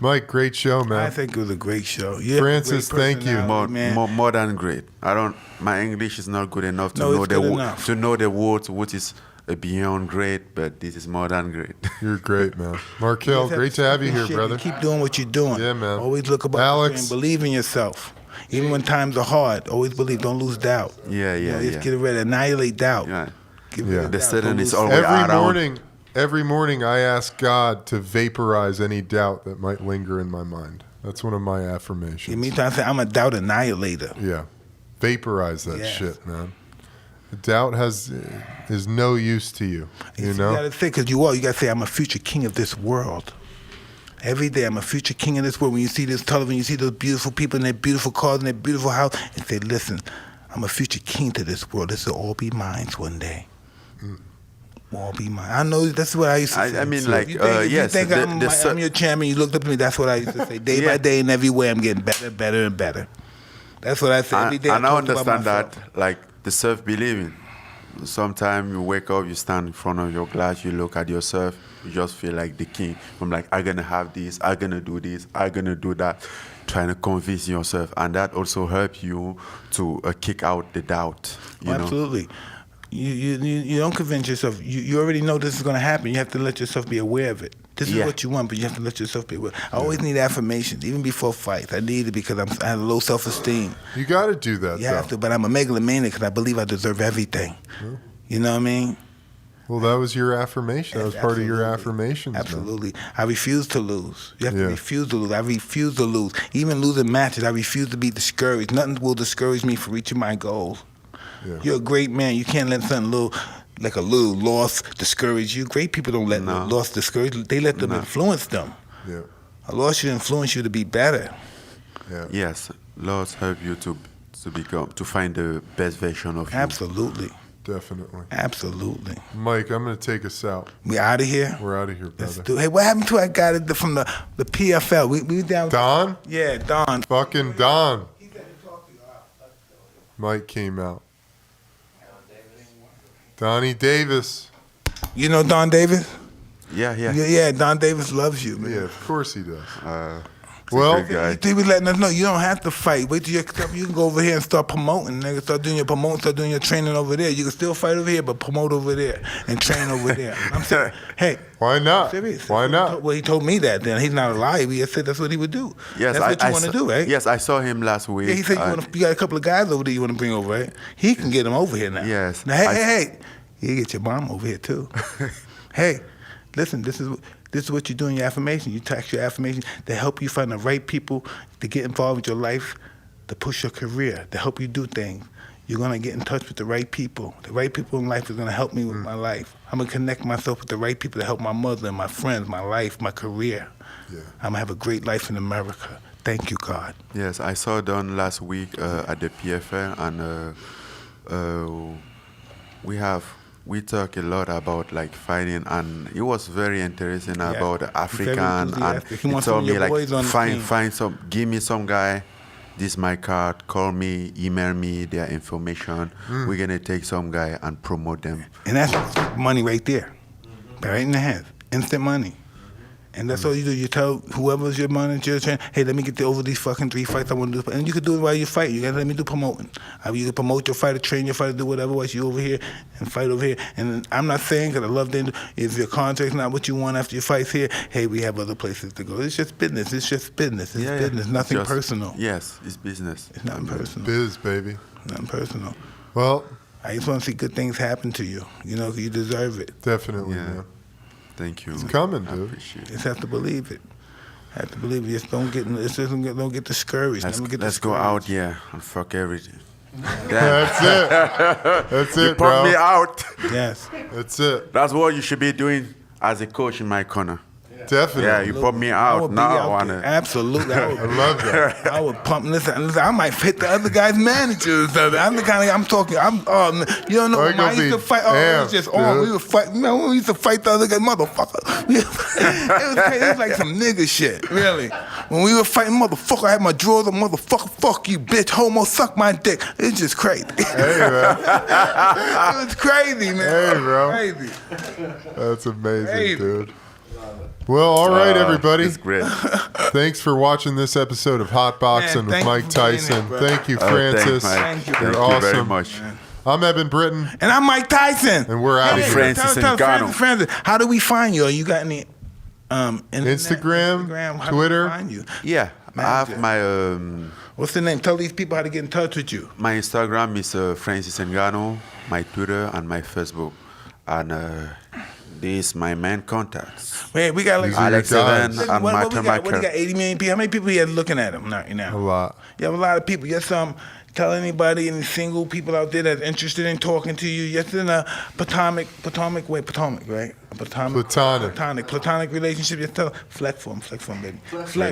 Mike, great show, man. I think it was a great show. Yeah, Francis, great thank you. personality, man. More than great. My English is not good enough to No, know it's good enough. to know the words, what is beyond great, but this is more than great. You're great, man. Markel, great to have you here, Shit, brother. Keep doing what you're doing. Yeah, man. Always look about Alex. and believe in yourself. Even when times are hard, always believe. Don't lose doubt. Yeah, You know, yeah, just yeah. get rid of annihilate doubt. Yeah. Get rid Yeah. of The doubt. student Don't is lose always faith. Every morning I ask God to vaporize any doubt that might linger in my mind. That's one of my Yeah, affirmations. me time say I'm a doubt annihilator. Yeah. Vaporize that Yes. shit, man. Doubt is no use to you. You know? gotta say, because you gotta say, I'm a future king of this world. Every day, I'm a future king of this world. When you see this television, you see those beautiful people in their beautiful cars and their beautiful house, and say, listen, I'm a future king to this world. This will all be mine one day. All be mine. I know that's what I used to say. I mean, So like, if you think, if yes, you think the I'm your champion, you looked up to me, that's what I used to say. Day by day, in every way, I'm getting better, better, and better. That's what I say. Every day And I talk about understand myself. that, like, the self-believing. Sometimes you wake up, you stand in front of your glass, you look at yourself, you just feel like the king. I'm like, I'm going to have this, I'm going to do this, I'm going to do that. Trying to convince yourself. And that also helps you to kick out the doubt, you know? Absolutely. You don't convince yourself. You already know this is going to happen. You have to let yourself be aware of it. This is Yeah. what you want, but you have to let yourself be aware. I always need affirmations, even before fights. I need it because I have low self-esteem. You got to do that, You though. have to, but I'm a megalomaniac because I believe I deserve everything. You know what I mean? Well, that was your affirmation. That was part of your affirmations, man. Absolutely. I refuse to lose. You have Yeah. to refuse to lose. I refuse to lose. Even losing matches, I refuse to be discouraged. Nothing will discourage me from reaching my goals. Yeah. You're a great man. You can't let something like a little loss discourage you. Great people don't let No. loss discourage you. They let them influence them. Yeah. A loss should influence you to be better. Yeah. Yes, laws help you to find the best version of you. Absolutely. Definitely. Absolutely. Mike, I'm going to take us out. We out of here? We're out of here, Let's brother. do. Hey, what happened to I got it from the PFL? We down. Don? Yeah, Don. Fucking Don. Mike came out. Donnie Davis. You know Don Davis? Yeah, yeah. Yeah, Don Davis loves you, man. Yeah, of course he does. He's a Well, great guy. He was letting us know you don't have to fight. Wait till you can go over here and start promoting, nigga. Start doing your training over there. You can still fight over here, but promote over there and train over there. I'm saying, hey, why not? serious. Why not? Well, he told me that. Then he's not a liar. He said that's what he would do. Yes, that's what you want to saw- do, right? Yes, I saw him last week. Yeah, he said you got a couple of guys over there you want to bring over, right? He can get them over here now. Yes. Now, hey, you get your mom over here too. Hey, listen, this is what you do in your affirmation. You tax your affirmation to help you find the right people to get involved with your life, to push your career, to help you do things. You're gonna get in touch with the right people. The right people in life is gonna help me with my life. I'm gonna connect myself with the right people to help my mother and my friends, my life, my career. Yeah. I'm gonna have a great life in America. Thank you, God. Yes, I saw Don last week at the PFL, and we talk a lot about like fighting, and it was very interesting about the he's very African, and enthusiastic. He he wants told some of me your like boys on the team. give me some guy, this my card, call me, email me their information. We're gonna take some guy and promote them. And that's money right there. Right in the hands. Instant money. And that's all you do. You tell whoever's your manager, hey, let me get over these fucking 3 fights I want to do. And you can do it while you fight. You got to let me do promoting. You can promote your fighter, train your fighter, do whatever while you over here and fight over here. And I'm not saying, because I love them, if your contract's not what you want after your fights here, hey, we have other places to go. It's just business. It's just business. It's business. Nothing Just- personal. Yes, it's business. It's nothing personal. Biz, baby. Nothing personal. Well, I just want to see good things happen to you. You know, you deserve it. Definitely, Yeah. man. Thank you. It's coming, I dude. appreciate You it. just have to believe it. Have to believe it. Just don't get discouraged. Let's, Never get let's go discouraged. out, and fuck everything. That's it. That's You it, pump me bro. out. Yes. That's it. That's what you should be doing as a coach in my corner. Definitely. Yeah, you pump me I out would be now. I out wanna. there. Absolutely. I I love that. I would pump. Listen, I might hit the other guy's managers. I'm the kind of I'm talking. You don't know. I When I gonna used to be fight. It was just on. amped, We dude. would fight. You know, when we used to fight the other guy, motherfucker. It was crazy. It was like some nigga shit. Really. When we were fighting, motherfucker, I had my drawers on. Motherfucker, fuck you, bitch, homo, suck my dick. It's just crazy. Hey, man. It was crazy, man. Hey, bro. Crazy. That's amazing, Hey. dude. Well, all right, everybody. It's great. Thanks for watching this episode of Hotboxing Man, with thank Mike you for being Tyson. here, bro. Thank you, Oh, Francis. Thank you. You're Thank you awesome. very much. I'm Eben Britton, And I'm Mike Tyson. and we're out of here. Francis Ngannou. Francis, how do we find you? You got any internet? Instagram, How do we Twitter? find you? Yeah, I have my What's the name? Tell these people how to get in touch with you. my Instagram is Francis Ngannou, my Twitter and my Facebook, and this is my main contacts. Wait, we got like These are your Alex Evans guys. and what Martin we got? What do you Michael. got? 80 million people. How many people here looking at him right now? A lot. You have a lot of people. Yes, tell anybody, any single people out there that's interested in talking to you. Yes, in a Potomac, right? A platonic relationship. Just tell, flex for him, baby.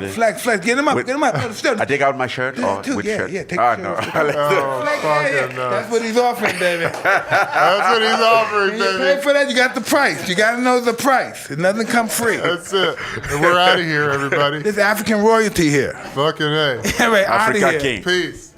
Flex, get him up, Wait, get him up. I take out my shirt or Too, which yeah, shirt? yeah, take Ah, the no. shirt. Oh, Flex, fucking no. That's what he's offering, baby. That's what he's offering, You pay baby. for that, you got the price. You got to know the price. It doesn't come free. That's it. And we're out of here, everybody. There's African royalty here. Fucking hey. All right, out of Africa here. King. Peace.